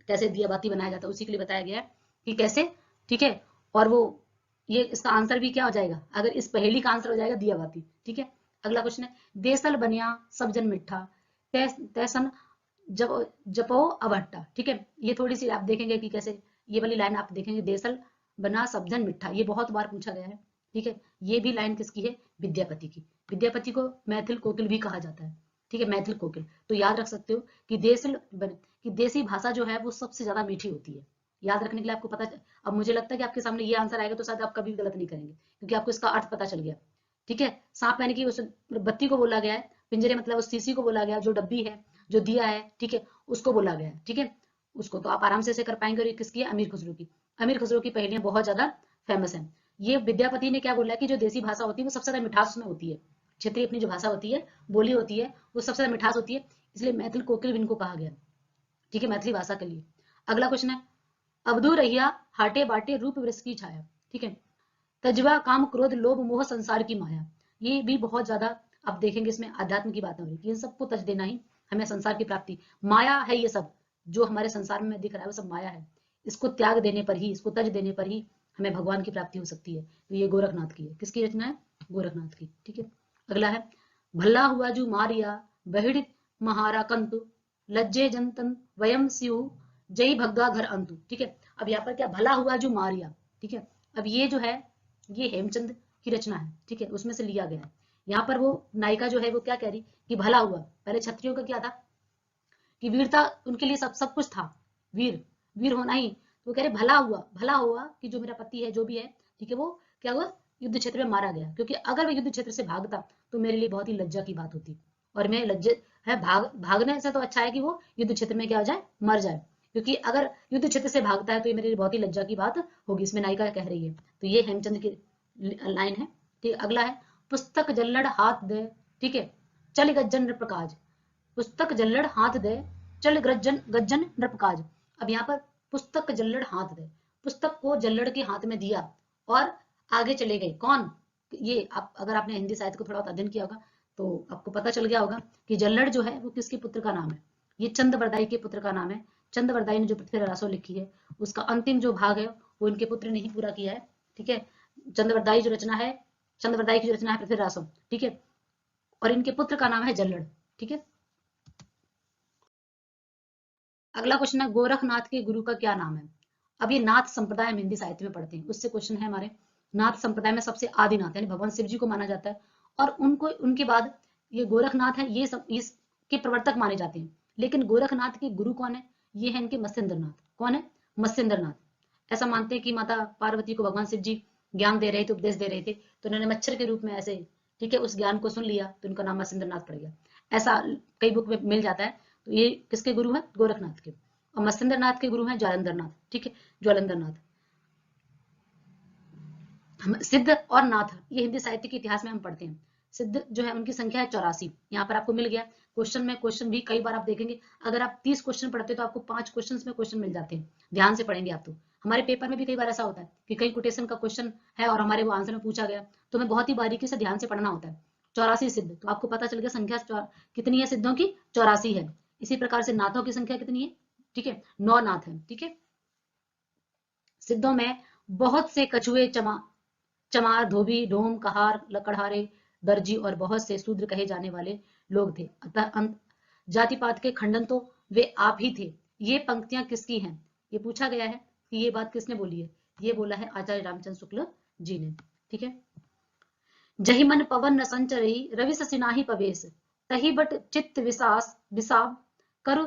कैसे दिया बाती बनाया जाता है, उसी के लिए बताया गया है कि कैसे। ठीक है, और वो ये इसका आंसर भी क्या हो जाएगा, अगर इस पहेली का आंसर हो जाएगा दिया बाती। ठीक है, अगला क्वेश्चन है, देसल बनिया सब जन मिठा, तैसन जब जपो अभट्टा। ठीक है, ये थोड़ी सी आप देखेंगे कि कैसे ये वाली लाइन आप देखेंगे, देसल बना सब्जन मिठा, ये बहुत बार पूछा गया है। ठीक है, ये भी लाइन किसकी है, विद्यापति की। विद्यापति को मैथिल कोकिल भी कहा जाता है। ठीक है, मैथिल कोकिल, तो याद रख सकते हो कि कि देसी भाषा जो है वो सबसे ज्यादा मीठी होती है। याद रखने के लिए आपको पता, अब मुझे लगता है कि आपके सामने ये आंसर आएगा तो शायद आप कभी गलत नहीं करेंगे, क्योंकि आपको इसका अर्थ पता चल गया। ठीक है, सांप यानी कि उस बत्ती को बोला गया है, पिंजरे मतलब उस शीशी को बोला गया, जो डब्बी है, जो दिया है, ठीक है, उसको बोला गया है। ठीक है, उसको तो आप आराम से ऐसे कर पाएंगे। और ये किसकी है, अमीर खुसरो की। अमीर खुसरो की पहेलियां बहुत ज्यादा फेमस है। ये विद्यापति ने क्या बोला कि जो देसी भाषा होती है वो सबसे ज्यादा मिठास में होती है। क्षेत्रीय अपनी जो भाषा होती है, बोली होती है, वो सबसे ज्यादा मिठास होती है, इसलिए मैथिल कोकिल भी इनको कहा गया। ठीक है, मैथिली भाषा के लिए। अगला क्वेश्चन है, अवधू रहिया हाटे बाटे रूप वृष की छाया। ठीक है, तजवा काम क्रोध लोभ मोह संसार की माया। ये भी बहुत ज्यादा आप देखेंगे इसमें अध्यात्म की बातें हो रही है, इन सबको तज देना ही हमें संसार की प्राप्ति, माया है ये सब जो हमारे संसार में दिख रहा है वो सब माया है, इसको त्याग देने पर ही, इसको तज देने पर ही हमें भगवान की प्राप्ति हो सकती है। तो ये गोरखनाथ की है, किसकी रचना है? गोरखनाथ की। ठीक है, अगला है, भल्ला हुआ जू मारिया बहिड़ महारा कंतु लज्जे जनतन वयम स्यू जय भग्गा घर अंतु। ठीक है, अब यहाँ पर क्या, भला हुआ जो मारिया। ठीक है, अब ये जो है ये हेमचंद की रचना है। ठीक है, उसमें से लिया गया है। यहाँ पर वो नायिका जो है वो क्या कह रही कि भला हुआ, पहले क्षत्रियों का क्या था कि वीरता उनके लिए सब कुछ था, वीर वीर होना ही, तो वो कह रहे भला हुआ कि जो मेरा पति है जो भी है, ठीक है, वो क्या हुआ, युद्ध क्षेत्र में मारा गया, क्योंकि अगर वह युद्ध क्षेत्र से भागता तो मेरे लिए बहुत ही लज्जा की बात होती, और मैं लज्जित है, भागने से तो अच्छा है कि वो युद्ध क्षेत्र में क्या हो जाए, मर जाए, क्योंकि अगर युद्ध क्षेत्र से भागता है तो ये मेरे लिए बहुत ही लज्जा की बात होगी, इसमें नायिका कह रही है। तो ये हेमचंद की लाइन है। ठीक, अगला है, पुस्तक जल्लड़ हाथ दे, ठीक है, चल गज्जन नृपकाज। पुस्तक जल्लड़ हाथ दे, चल गज्जन नृपकाज। अब यहाँ पर पुस्तक जल्लड़ हाथ दे, पुस्तक को जल्लड़ के हाथ में दिया और आगे चले गए, कौन, ये आप अगर आपने हिंदी साहित्य को थोड़ा अध्ययन किया होगा तो आपको पता चल गया होगा कि जल्लड़ जो है वो किसके पुत्र का नाम है, ये चंद्रवरदाई के पुत्र का नाम है। चंद्रवरदाई ने जो पृथ्वी रासो लिखी है उसका अंतिम जो भाग है वो इनके पुत्र ने ही पूरा किया है। ठीक है, चंद्रवरदाई जो रचना है, चंद्रवरदाई की जो रचना है पृथ्वी रासो, ठीक है, और इनके पुत्र का नाम है जल्लड़। ठीक है, अगला क्वेश्चन है, गोरखनाथ के गुरु का क्या नाम है। अब ये नाथ संप्रदाय हम हिंदी साहित्य में पढ़ते हैं, उससे क्वेश्चन है हमारे, नाथ संप्रदाय में सबसे आदि नाथ यानी भगवान शिव जी को माना जाता है, और उनको उनके बाद ये गोरखनाथ है, ये सब इसके प्रवर्तक माने जाते हैं। लेकिन गोरखनाथ के गुरु कौन है, ये है इनके मत्स्येंद्रनाथ। कौन है? मत्स्येंद्रनाथ। ऐसा मानते हैं कि माता पार्वती को भगवान शिव जी ज्ञान दे रहे थे, उपदेश दे रहे थे, तो उन्होंने मच्छर के रूप में ऐसे, ठीक है, उस ज्ञान को सुन लिया तो उनका नाम मत्स्येंद्रनाथ पड़ गया, ऐसा कई बुक में मिल जाता है। तो ये किसके गुरु हैं? गोरखनाथ के। और मत्स्येंद्रनाथ के गुरु हैं ज्वालेंद्रनाथ। ठीक है, ज्वालेंद्रनाथ। सिद्ध और नाथ ये हिंदी साहित्य के इतिहास में हम पढ़ते हैं। सिद्ध जो है उनकी संख्या है 84। यहाँ पर आपको मिल गया क्वेश्चन में, क्वेश्चन भी कई बार आप देखेंगे, अगर आप 30 क्वेश्चन पढ़ते तो आपको 5 क्वेश्चन में क्वेश्चन मिल जाते हैं, ध्यान से पढ़ेंगे आप तो। हमारे पेपर में भी कई बार ऐसा होता है कि कई कोटेशन का क्वेश्चन है और हमारे वो आंसर में पूछा गया, तो हमें बहुत ही बारीकी से ध्यान से पढ़ना होता है। 84 सिद्ध, तो आपको पता चल गया संख्या कितनी है सिद्धों की, 84 है। इसी प्रकार से नाथों की संख्या कितनी है? ठीक है, 9 नाथ है। ठीक है, सिद्धों में बहुत से कछुए, चमार, धोबी, ढोम, कहार, लकड़हारे, दर्जी और बहुत से शूद्र कहे जाने वाले लोग थे। अतः जाति पात के खंडन तो वे आप ही थे। ये पंक्तियां किसकी हैं? ये पूछा गया है कि ये बात किसने बोली है। ये बोला है आचार्य रामचंद्र शुक्ल जी ने। ठीक है, जही मन पवन न संचरई रवि ससि नाहि पवेश तही बट चित्त विसास विसाव करु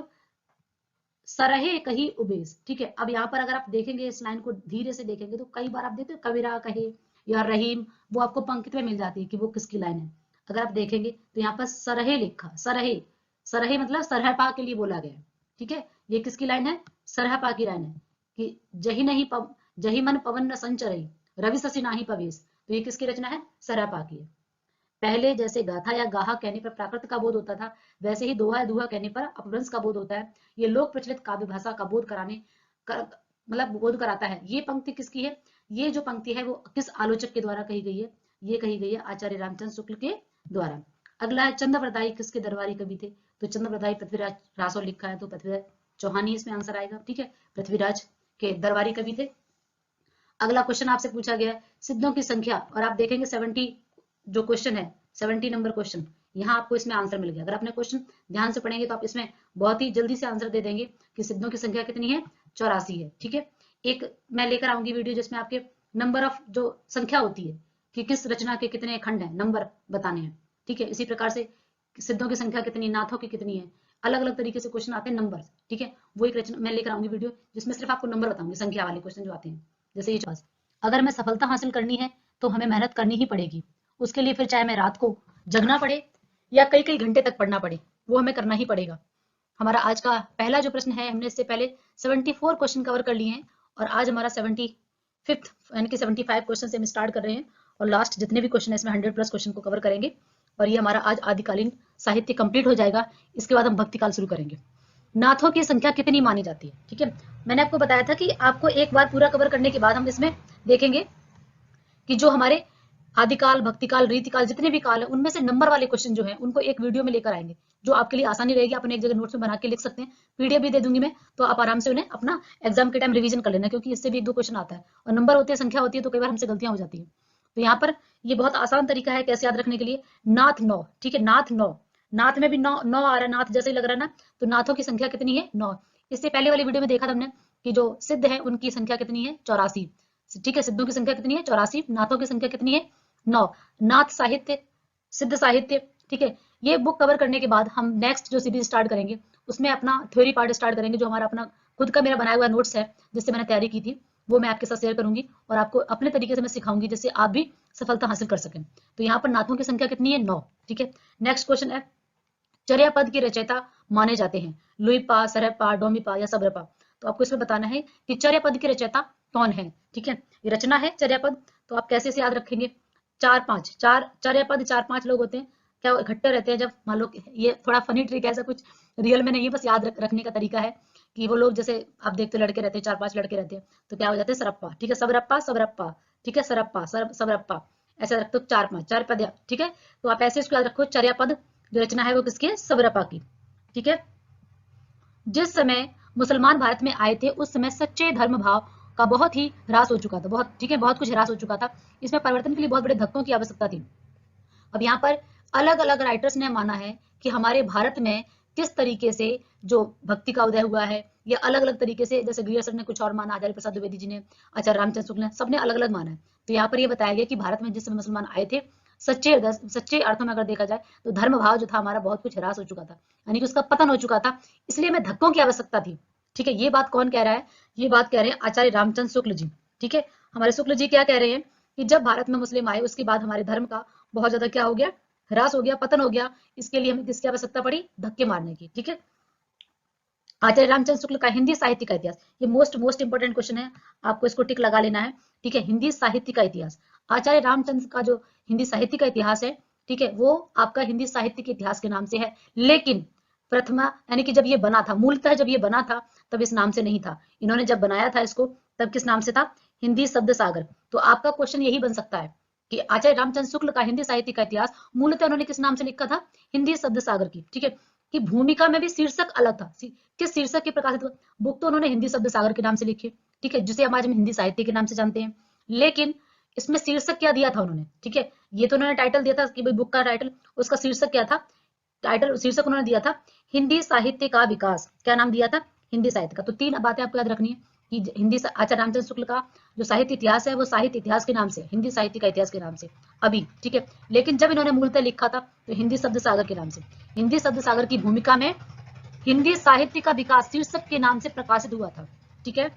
सरहे कही उबेस। ठीक है, अब यहाँ पर अगर आप देखेंगे इस लाइन को धीरे से देखेंगे तो कई बार आप देखते हो कबीरा कहे या रहीम, वो आपको पंक्ति में मिल जाती है कि वो किसकी लाइन है। अगर आप देखेंगे तो यहाँ पर सरहे लिखा, सरहे, सरहे मतलब सरहपा के लिए बोला गया। ठीक है, ये किसकी लाइन है? सरहपा की लाइन है कि जही मन पवन न संचरई रवि ससि नाहि पवेश, तो ये किसकी रचना है? सरहपा की है। पहले जैसे गाथा या गाहा कहने पर प्राकृत का बोध होता था, वैसे ही दोहा या दुहा कहने पर अपभ्रंश का बोध होता है। ये लोक प्रचलित काव्य भाषा का बोध कराने मतलब बोध कराता है। ये पंक्ति किसकी है? ये जो पंक्ति है वो किस आलोचक के द्वारा कही गई है? ये कही गई है आचार्य रामचंद्र शुक्ल के द्वारा। अगला है, चंद्रवरदाई किसके दरबारी कवि थे? तो चंद्रवरदाई पृथ्वीराज रासो लिखा है तो पृथ्वीराज चौहान ही इसमें आंसर आएगा। ठीक है, पृथ्वीराज के दरबारी कवि थे। अगला क्वेश्चन आपसे पूछा गया है सिद्धों की संख्या, और आप देखेंगे 70 जो क्वेश्चन है, 70 नंबर क्वेश्चन, यहाँ आपको इसमें आंसर मिल गया। अगर आपने क्वेश्चन ध्यान से पढ़ेंगे तो आप इसमें बहुत ही जल्दी से आंसर दे देंगे कि सिद्धों की संख्या कितनी है? 84 है। ठीक है, एक मैं लेकर आऊंगी वीडियो जिसमें आपके नंबर ऑफ जो संख्या होती है कि किस रचना के कितने खंड है, नंबर बताने हैं। ठीक है, इसी प्रकार से सिद्धों की संख्या कितनी, नाथों की कितनी है, अलग अलग तरीके से क्वेश्चन आते हैं नंबर। ठीक है, वो एक रचना मैं लेकर आऊंगी वीडियो जिसमें सिर्फ आपको नंबर बताऊंगी, संख्या वाले क्वेश्चन जो आते हैं। जैसे ये अगर हमें सफलता हासिल करनी है तो हमें मेहनत करनी ही पड़ेगी। उसके लिए फिर चाहे मैं रात को जगना पड़े या कई कई घंटे तक पढ़ना पड़े, वो हमें करना ही पड़ेगा। हमारा आज का पहला जो प्रश्न है, हमने इससे पहले 74 क्वेश्चन कवर कर लिए हैं और आज हमारा 75 यानी कि 75 क्वेश्चन से हम स्टार्ट कर रहे हैं और लास्ट जितने भी क्वेश्चन है इसमें 100 प्लस क्वेश्चन को कवर करेंगे। और ये हमारा आज आदिकालीन साहित्य कंप्लीट हो जाएगा। इसके बाद हम भक्ति काल शुरू करेंगे। नाथों की संख्या कितनी मानी जाती है? ठीक है, मैंने आपको बताया था कि आपको एक बार पूरा कवर करने के बाद हम इसमें देखेंगे कि जो हमारे आदिकाल, भक्तिकाल, रीतिकाल, जितने भी काल है उनमें से नंबर वाले क्वेश्चन जो है उनको एक वीडियो में लेकर आएंगे, जो आपके लिए आसानी रहेगी। अपने एक जगह नोट्स में बना के लिख सकते हैं, पीडीएफ भी दे दूंगी मैं, तो आप आराम से उन्हें अपना एग्जाम के टाइम रिवीजन कर लेना, क्योंकि इससे भी 1-2 क्वेश्चन आता है और नंबर होते हैं, संख्या होती है, तो कई बार हमसे गलतियां हो जाती है। तो यहाँ पर ये बहुत आसान तरीका है कैसे याद रखने के लिए। नाथ 9, ठीक है, नाथ 9, नाथ में भी 9 9 आ रहा है, नाथ जैसे ही लग रहा है ना, तो नाथों की संख्या कितनी है? 9। इससे पहले वाली वीडियो में देखा था हमने कि जो सिद्ध है उनकी संख्या कितनी है? 84। ठीक है, सिद्धों की संख्या कितनी है? 84। नाथों की संख्या कितनी है? 9। नाथ साहित्य, सिद्ध साहित्य, ठीक है। ये बुक कवर करने के बाद हम नेक्स्ट जो सीरीज स्टार्ट करेंगे उसमें अपना थ्योरी पार्ट स्टार्ट करेंगे, जो हमारा अपना खुद का मेरा बनाया हुआ नोट्स है जिससे मैंने तैयारी की थी, वो मैं आपके साथ शेयर करूंगी और आपको अपने तरीके से मैं सिखाऊंगी जिससे आप भी सफलता हासिल कर सकें। तो यहाँ पर नाथों की संख्या कितनी है? 9। ठीक है, नेक्स्ट क्वेश्चन है, चर्या पद के रचयिता माने जाते हैं लुईपा, सरयप्पा, डोमिपा या सबरपा। तो आपको इसमें बताना है कि चर्या पद के रचयिता कौन है। ठीक है, ये रचना है चर्या पद, तो आप कैसे इसे याद रखेंगे? 4-5 चार चर्या पद 4-5 लोग होते हैं, क्या इकट्ठे रहते हैं जब, मान लो ये थोड़ा फनी ट्रिक है, ऐसा कुछ रियल में नहीं है, बस याद रखने का तरीका है कि वो लोग जैसे आप देखते लड़के रहते हैं, 4-5 लड़के रहते हैं, तो क्या हो जाते हैं? सरप्पा। ठीक है, सबरप्पा सबरप्पा, ठीक है, सरप्पा सबरप्पा, ऐसा रखते हो 4-5 4 पद। ठीक है, तो आप ऐसे इसको याद रखो, चर्या पद जो रचना है वो किसकी है? सबरपा की। ठीक है, जिस समय मुसलमान भारत में आए थे उस समय सच्चे धर्म भाव का बहुत ही ह्रास हो चुका था, बहुत, ठीक है, बहुत कुछ ह्रास हो चुका था। इसमें परिवर्तन के लिए बहुत बड़े धक्कों की आवश्यकता थी। अब यहाँ पर अलग अलग राइटर्स ने माना है कि हमारे भारत में किस तरीके से जो भक्ति का उदय हुआ है, या अलग अलग तरीके से, जैसे ग्रियर सर ने कुछ और माना, आचार्य प्रसाद द्विवेदी जी ने, आचार्य रामचंद्र शुक्ल ने, सबने अलग अलग माना है। तो यहाँ पर यह बताया गया कि भारत में जिस समय मुसलमान आए थे, सच्चे अर्थों में अगर देखा जाए तो धर्म भाव जो था हमारा बहुत कुछ ह्रास हो चुका था, यानी कि उसका पतन हो चुका था, इसलिए हमें धक्कों की आवश्यकता थी। ठीक है, ये बात कौन कह रहा है? ये बात कह रहे हैं आचार्य रामचंद्र शुक्ल जी। ठीक है, हमारे शुक्ल जी क्या कह रहे हैं कि जब भारत में मुस्लिम आए उसके बाद हमारे धर्म का बहुत ज्यादा क्या हो गया? ह्रास हो गया, पतन हो गया। इसके लिए हमें किसकी आवश्यकता पड़ी? धक्के मारने की। ठीक है, आचार्य रामचंद्र शुक्ल का हिंदी साहित्य का इतिहास, ये मोस्ट इंपोर्टेंट क्वेश्चन है, आपको इसको टिक लगा लेना है। ठीक है, हिंदी साहित्य का इतिहास, आचार्य रामचंद्र का जो हिंदी साहित्य का इतिहास है, ठीक है, वो आपका हिंदी साहित्य के इतिहास के नाम से है। लेकिन प्रथमा, यानी कि जब ये बना था, मूलतः जब ये बना था तब इस नाम से नहीं था। इन्होंने जब बनाया था इसको तब किस नाम से था? हिंदी शब्द सागर। तो आपका क्वेश्चन यही बन सकता है कि आचार्य रामचंद्र शुक्ल का हिंदी साहित्य का इतिहास मूलतः उन्होंने किस नाम से लिखा था? हिंदी शब्द सागर की। ठीक है, कि भूमिका में भी शीर्षक अलग था, किस शीर्षक के प्रकाशित हुआ? बुक तो उन्होंने हिंदी शब्द सागर के नाम से लिखी, ठीक है, जिसे हम आज हिंदी साहित्य के नाम से जानते हैं, लेकिन इसमें शीर्षक क्या दिया था उन्होंने? ठीक है, ये तो उन्होंने टाइटल दिया था कि भाई बुक का टाइटल, उसका शीर्षक क्या था? टाइटल शीर्षक उन्होंने दिया था हिंदी साहित्य का विकास। क्या नाम दिया था? हिंदी साहित्य का। तो 3 बातें आपको याद रखनी है कि हिंदी आचार्य रामचंद्र शुक्ल का जो साहित्य इतिहास है वो साहित्य इतिहास के नाम से, हिंदी साहित्य का इतिहास के नाम से अभी। ठीक है, लेकिन जब इन्होंने मूलतः लिखा था तो हिंदी शब्द सागर के नाम से। हिंदी शब्द सागर की भूमिका में हिंदी साहित्य का विकास शीर्षक के नाम से प्रकाशित हुआ था। ठीक है,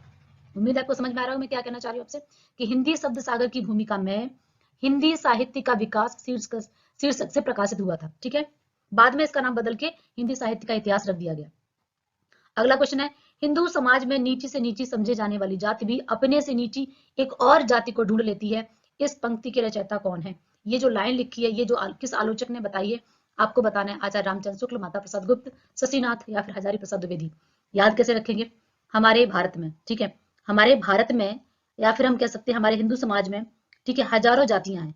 उम्मीद है आपको समझ में आ रहा है मैं क्या कहना चाह रही हूँ आपसे, कि हिंदी शब्द सागर की भूमिका में हिंदी साहित्य का विकास शीर्षक से प्रकाशित हुआ था। ठीक है, बाद में इसका नाम बदल के हिंदी साहित्य का इतिहास रख दिया गया। अगला क्वेश्चन है, हिंदू समाज में नीची से नीची समझे जाने वाली जाति भी अपने से नीची एक और जाति को ढूंढ लेती है, इस पंक्ति के रचयिता कौन है? ये जो लाइन लिखी है, ये जो किस आलोचक ने बताई है, आपको बताना है। आचार्य रामचंद्र शुक्ल, माता प्रसाद गुप्त, शशिनाथ या फिर हजारी प्रसाद द्विवेदी। याद कैसे रखेंगे? हमारे भारत में, ठीक है, हमारे भारत में, या फिर हम कह सकते हैं हमारे हिंदू समाज में, ठीक है, हजारों जातियां हैं।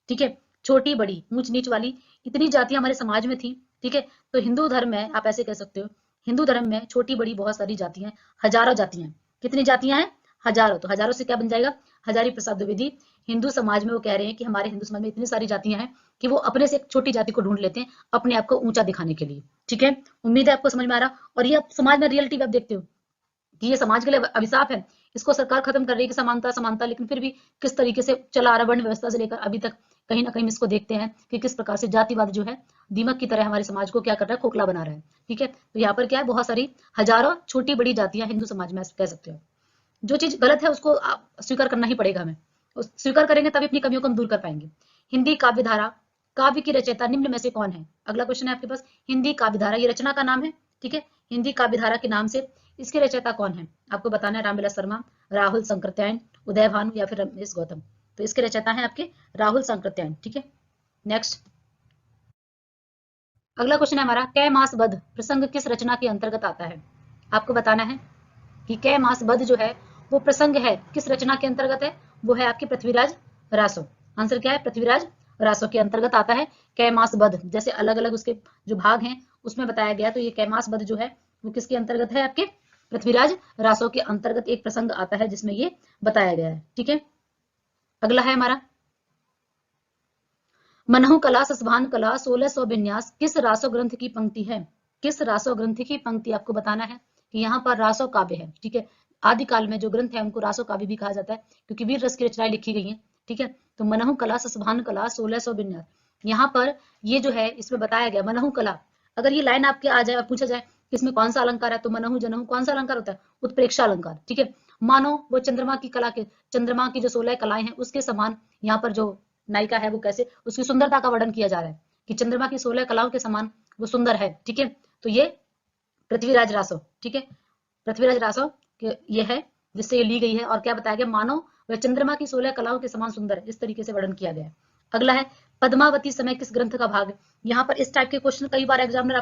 ठीक है, छोटी बड़ी ऊंच नीच वाली इतनी जातियां हमारे समाज में थी। ठीक है, तो हिंदू धर्म में आप ऐसे कह सकते हो, हिंदू धर्म में छोटी बड़ी बहुत सारी जातियां, हजारों जातियां। कितनी जातियां हैं? हजारों। तो हजारों से क्या बन जाएगा? हजारी प्रसाद द्विवेदी। हिंदू समाज में वो कह रहे हैं कि हमारे हिंदू समाज में इतनी सारी जातियां हैं कि वो अपने से एक छोटी जाति को ढूंढ लेते हैं अपने आप को ऊंचा दिखाने के लिए। ठीक है, उम्मीद है आपको समझ में आ रहा। और ये समाज में रियलिटी आप देखते हो कि ये समाज के लिए अभिशाप है। इसको सरकार खत्म कर रही है कि समानता समानता, लेकिन फिर भी किस तरीके से चला आ रहा वर्ण व्यवस्था से लेकर अभी तक, कहीं ना कहीं इसको देखते हैं कि किस प्रकार से जातिवाद जो है दीमक की तरह हमारे समाज को क्या कर रहा है? खोखला बना रहा है। ठीक है, तो यहाँ पर क्या है? बहुत सारी हजारों छोटी बड़ी जातियां हिंदू समाज में कह सकते हो। जो चीज गलत है उसको स्वीकार करना ही पड़ेगा हमें, स्वीकार करेंगे तभी अपनी कमियों को हम दूर कर पाएंगे। हिंदी काव्य धारा, काव्य की रचयिता निम्न में से कौन है? अगला क्वेश्चन है आपके पास, हिंदी काव्य धारा, ये रचना का नाम है। ठीक है, हिंदी काव्य धारा के नाम से इसके रचयिता कौन है? आपको बताना है। रामविलास शर्मा, राहुल शंकरत्यायन, उदय भानु या फिर रमेश गौतम। तो इसके रचयिता है आपके राहुल शंकरत्यायन। ठीक है, नेक्स्ट। अगला क्वेश्चन है हमारा, कै मास बध प्रसंग किस रचना के अंतर्गत आता है? आपको बताना है कि कै मास बध जो है वो प्रसंग है किस रचना के अंतर्गत है? वो है आपकी पृथ्वीराज रासो। आंसर क्या है? पृथ्वीराज रासो के अंतर्गत आता है कै मास बध। जैसे अलग अलग उसके जो भाग हैं उसमें बताया गया, तो ये कै मास बध जो है वो किसके अंतर्गत है? आपके पृथ्वीराज रासो के अंतर्गत एक प्रसंग आता है जिसमें ये बताया गया है। ठीक है, अगला है हमारा, मनहु कला सस्भान कला 1600 विन्यास किस रासो ग्रंथ की पंक्ति है? किस रासो ग्रंथ की पंक्ति? आपको बताना है कि यहाँ पर रासो काव्य है। ठीक है, आदिकाल में जो ग्रंथ है उनको रासो काव्य भी कहा जाता है क्योंकि वीर रस की रचनाएं लिखी गई हैं। ठीक है, तो मनहु कला सस्भान कला 1600 विन्यास, यहाँ पर ये जो है इसमें बताया गया मनहु कला। अगर ये लाइन आपके आ जाए, पूछा जाए कि इसमें कौन सा अलंकार है, तो मनहु जनहु कौन सा अलंकार होता है? उत्प्रेक्षा अलंकार। ठीक है, मानो वो चंद्रमा की कला के, चंद्रमा की जो 16 कलाएं हैं उसके समान यहाँ पर जो नायिका है वो कैसे उसकी सुंदरता का वर्णन किया जा रहा है कि चंद्रमा की 16 कलाओं के समान वो सुंदर है। ठीक है, तो ये पृथ्वीराज रासो, ठीक है, पृथ्वीराज रासो ये है जिससे ये ली गई है। और क्या बताया गया? मानो वह चंद्रमा की 16 कलाओं के समान सुंदर है, इस तरीके से वर्णन किया गया है। अगला है, पद्मावती समय किस ग्रंथ का भाग है? यहाँ पर इस टाइप के क्वेश्चन कई बार एग्जामिनर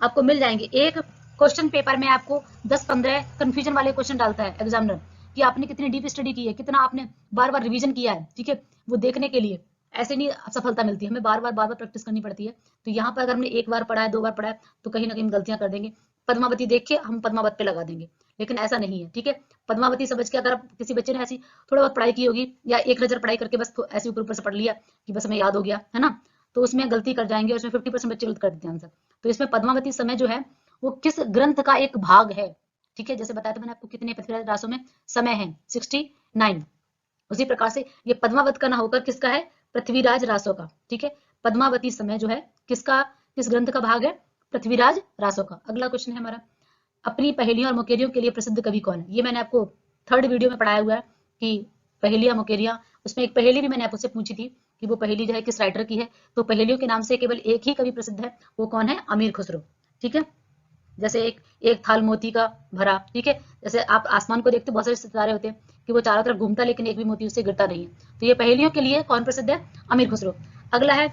आपको मिल जाएंगे। एक क्वेश्चन पेपर में आपको 10-15 कंफ्यूजन वाले क्वेश्चन डालता है एग्जामिनर कि आपने कितनी डीप स्टडी की है, कितना आपने बार बार रिवीजन किया है। ठीक है, वो देखने के लिए ऐसे नहीं सफलता मिलती है, हमें बार बार प्रैक्टिस करनी पड़ती है। तो यहाँ पर अगर हमने एक बार पढ़ा है, 2 बार पढ़ा है, तो कहीं ना कहीं गलतियां कर देंगे। पद्मावती देख के हम पद्मावत पे लगा देंगे, लेकिन ऐसा नहीं है। ठीक है, पद्मावती समझ के अगर किसी बच्चे ने ऐसी थोड़ा बहुत पढ़ाई की होगी या एक नजर पढ़ाई करके बस ऐसे ऊपर से पढ़ लिया कि बस हमें याद हो गया है ना, तो उसमें गलती कर जाएंगे और उसमें 50% बच्चे गलत कर देते हैं आंसर। तो इसमें पद्मावती समय जो है वो किस ग्रंथ का एक भाग है? ठीक है, जैसे बताया था मैंने आपको कितने पृथ्वीराज रासों में समय है 69, उसी प्रकार से ये पद्मावत का ना होकर किसका है? पृथ्वीराज रासो का। ठीक है, पद्मावती समय जो है किसका, किस ग्रंथ का भाग है? पृथ्वीराज रासो का। अगला क्वेश्चन है हमारा, अपनी पहेलियों और मुकेरियों के लिए प्रसिद्ध कवि कौन है? ये मैंने आपको 3rd वीडियो में पढ़ाया हुआ है कि पहेलियां मुकेरियां, उसमें एक पहेली भी मैंने आपसे पूछी थी कि वो पहेली जो है किस राइटर की है। तो पहेलियों के नाम से केवल एक ही कवि प्रसिद्ध है, वो कौन है? अमीर खुसरो। ठीक है, जैसे एक थाल मोती का भरा। ठीक है, जैसे आप आसमान को देखते बहुत सारे सितारे होते हैं कि वो चारों तरफ घूमता लेकिन एक भी मोती उससे गिरता नहीं है। तो ये पहेलियों के लिए कौन प्रसिद्ध है? अमीर खुसरो। अगला है,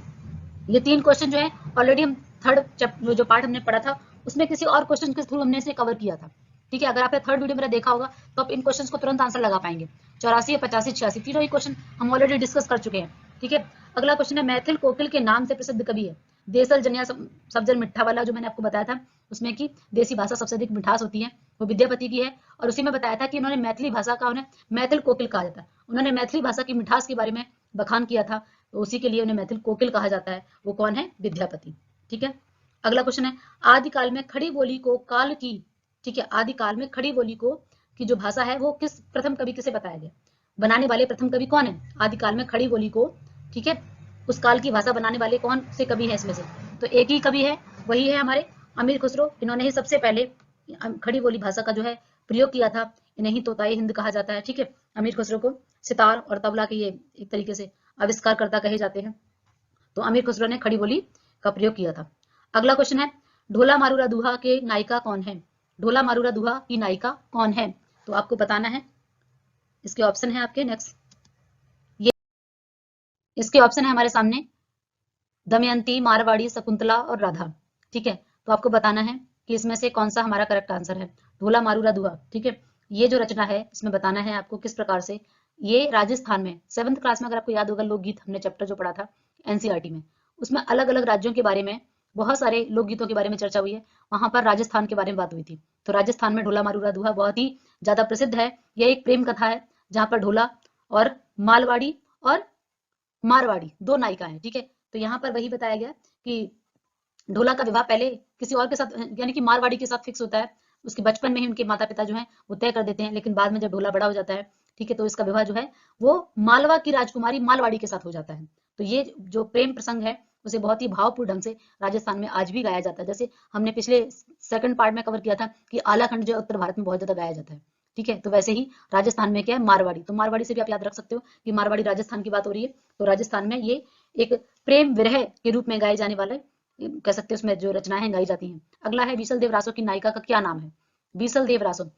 ये 3 क्वेश्चन जो है ऑलरेडी हम 3rd जो पार्ट हमने पढ़ा था उसमें किसी और क्वेश्चन के थ्रू हमने इसे कवर किया था। ठीक है, अगर आपने 3rd वीडियो मेरा देखा होगा तो आप इन क्वेश्चन को तुरंत आंसर लगा पाएंगे। 84, 85, 86 तीनों ही क्वेश्चन हम ऑलरेडी डिस्कस कर चुके हैं। ठीक है, अगला क्वेश्चन है, मैथिल कोकिल के नाम से प्रसिद्ध कवि है? देसल जनिया सब्जल मिठा वाला जो मैंने आपको बताया था उसमें कि देसी भाषा सबसे अधिक मिठास होती है, वो विद्यापति की है। और उसी में बताया था कि उन्होंने मैथिली भाषा का उन्हें मैथिल कोकिल कहा जाता है। उन्होंने मैथिली भाषा की मिठास के बारे में बखान किया था, तो उसी के लिए उन्हें मैथिल कोकिल कहा जाता है। वो कौन है? विद्यापति। ठीक है, अगला क्वेश्चन है, आदिकाल में खड़ी बोली को काल की, ठीक है, आदिकाल में खड़ी बोली को की जो भाषा है वो किस प्रथम कवि किसे बताया गया? बनाने वाले प्रथम कवि कौन है? आदिकाल में खड़ी बोली को, ठीक है, उस काल की भाषा बनाने वाले कौन से कवि हैं इसमें से? तो एक ही कवि है, वही है हमारे अमीर खुसरो। इन्होंने ही सबसे पहले खड़ी बोली भाषा का जो है प्रयोग किया था। इन्हें ही तोताई हिंद कहा जाता है। ठीक है, अमीर खुसरो को सितार और तबला के ये एक तरीके से आविष्कारकर्ता कहे जाते हैं। तो अमीर खुसरो ने खड़ी बोली का प्रयोग किया था। अगला क्वेश्चन है, ढोला मारूरा दुहा के नायिका कौन है? ढोला मारूरा दुहा की नायिका कौन है? तो आपको बताना है। इसके ऑप्शन है आपके नेक्स्ट, ये इसके ऑप्शन है हमारे सामने, दमयंती, मारवाड़ी, शकुंतला और राधा। ठीक है, तो आपको बताना है कि इसमें से कौन सा हमारा करेक्ट आंसर है। ढोला मारूरा दुहा, ठीक है, ये जो रचना है इसमें बताना है आपको किस प्रकार से ये राजस्थान में 7th क्लास में, अगर आपको याद होगा, लोकगीत हमने चैप्टर जो पढ़ा था एनसीईआरटी में, उसमें अलग अलग राज्यों के बारे में, बहुत सारे लोकगीतों के बारे में चर्चा हुई है। वहां पर राजस्थान के बारे में बात हुई थी। तो राजस्थान में ढोला मारूरा दुहा बहुत ही ज्यादा प्रसिद्ध है। यह एक प्रेम कथा है जहां पर ढोला और मालवाड़ी और मारवाड़ी 2 नायिका हैं। ठीक है, तो यहाँ पर वही बताया गया कि ढोला का विवाह पहले किसी और के साथ, यानी कि मारवाड़ी के साथ फिक्स होता है। उसके बचपन में ही उनके माता पिता जो हैं वो तय कर देते हैं, लेकिन बाद में जब ढोला बड़ा हो जाता है, ठीक है, तो इसका विवाह जो है वो मालवा की राजकुमारी मालवाड़ी के साथ हो जाता है। तो ये जो प्रेम प्रसंग है उसे बहुत ही भावपूर्ण ढंग से राजस्थान में आज भी गाया जाता है। जैसे हमने पिछले 2nd पार्ट में कवर किया था कि आलाखंड जो उत्तर भारत में बहुत ज्यादा गाया जाता है। ठीक है, तो वैसे ही राजस्थान में क्या है? मारवाड़ी। तो मारवाड़ी से भी आप याद रख सकते हो कि मारवाड़ी राजस्थान की बात हो रही है। तो राजस्थान में ये एक प्रेम विरह के रूप में गाए जाने वाले, कह सकते हैं, उसमें जो रचनाएं गाई जाती हैं। अगला है, बीसल देव रासो की नायिका का क्या नाम है? बीसल देव रासो,